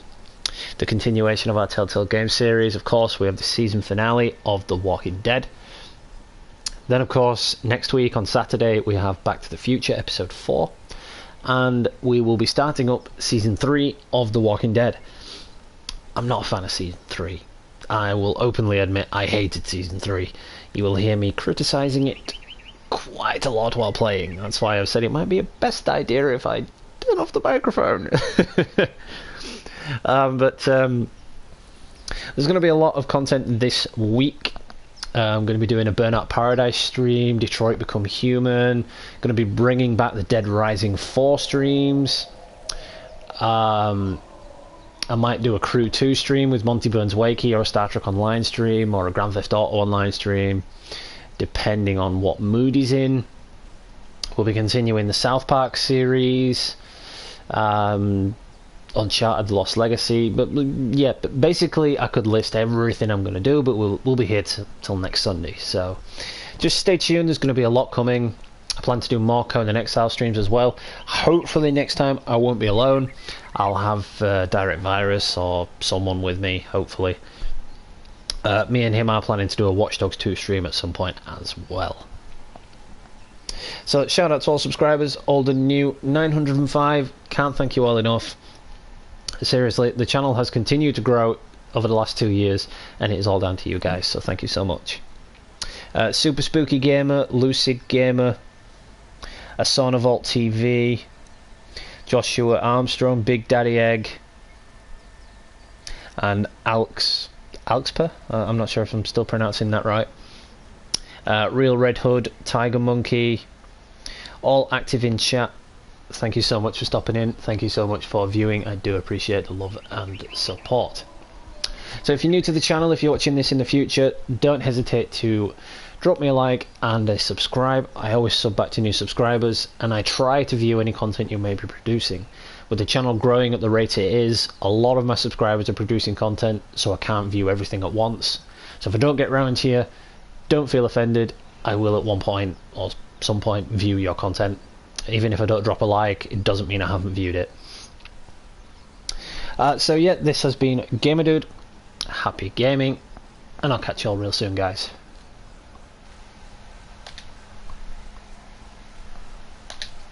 the continuation of our Telltale Games series. Of course, we have the season finale of The Walking Dead. Then of course, next week on Saturday, we have Back to the Future episode 4. And we will be starting up season 3 of The Walking Dead. I'm not a fan of season 3. I will openly admit I hated season 3. You will hear me criticising it quite a lot while playing. That's why I've said it might be a best idea if I turn off the microphone. But there's going to be a lot of content this week. I'm going to be doing a Burnout Paradise stream, Detroit Become Human, going to be bringing back the Dead Rising 4 streams. I might do a Crew 2 stream with Monty Burns Wakey, or a Star Trek Online stream, or a Grand Theft Auto Online stream, depending on what mood he's in. We'll be continuing the South Park series, Uncharted Lost Legacy, but yeah, but basically I could list everything I'm going to do, but we'll be here till next Sunday, so just stay tuned. There's going to be a lot coming. I plan to do more Conan Exiles streams as well. Hopefully next time I won't be alone. I'll have Direct Virus or someone with me, hopefully. Me and him are planning to do a Watch Dogs 2 stream at some point as well. So shout out to all subscribers, old and new, 905, can't thank you all enough. Seriously, the channel has continued to grow over the last 2 years, and it is all down to you guys, so thank you so much. Super Spooky Gamer, Lucid Gamer, Asana Vault TV, Joshua Armstrong, Big Daddy Egg, and Alxper, I'm not sure if I'm still pronouncing that right. Real Red Hood, Tiger Monkey, all active in chat. Thank you so much for stopping in. Thank you so much for viewing. I do appreciate the love and support. So if you're new to the channel, if you're watching this in the future, don't hesitate to drop me a like and a subscribe. I always sub back to new subscribers, and I try to view any content you may be producing. With the channel growing at the rate it is, a lot of my subscribers are producing content, so I can't view everything at once. So if I don't get round to you, don't feel offended. I will at one point or some point view your content. Even if I don't drop a like, it doesn't mean I haven't viewed it. So yeah, this has been Gamer Dude. Happy gaming, and I'll catch you all real soon, guys.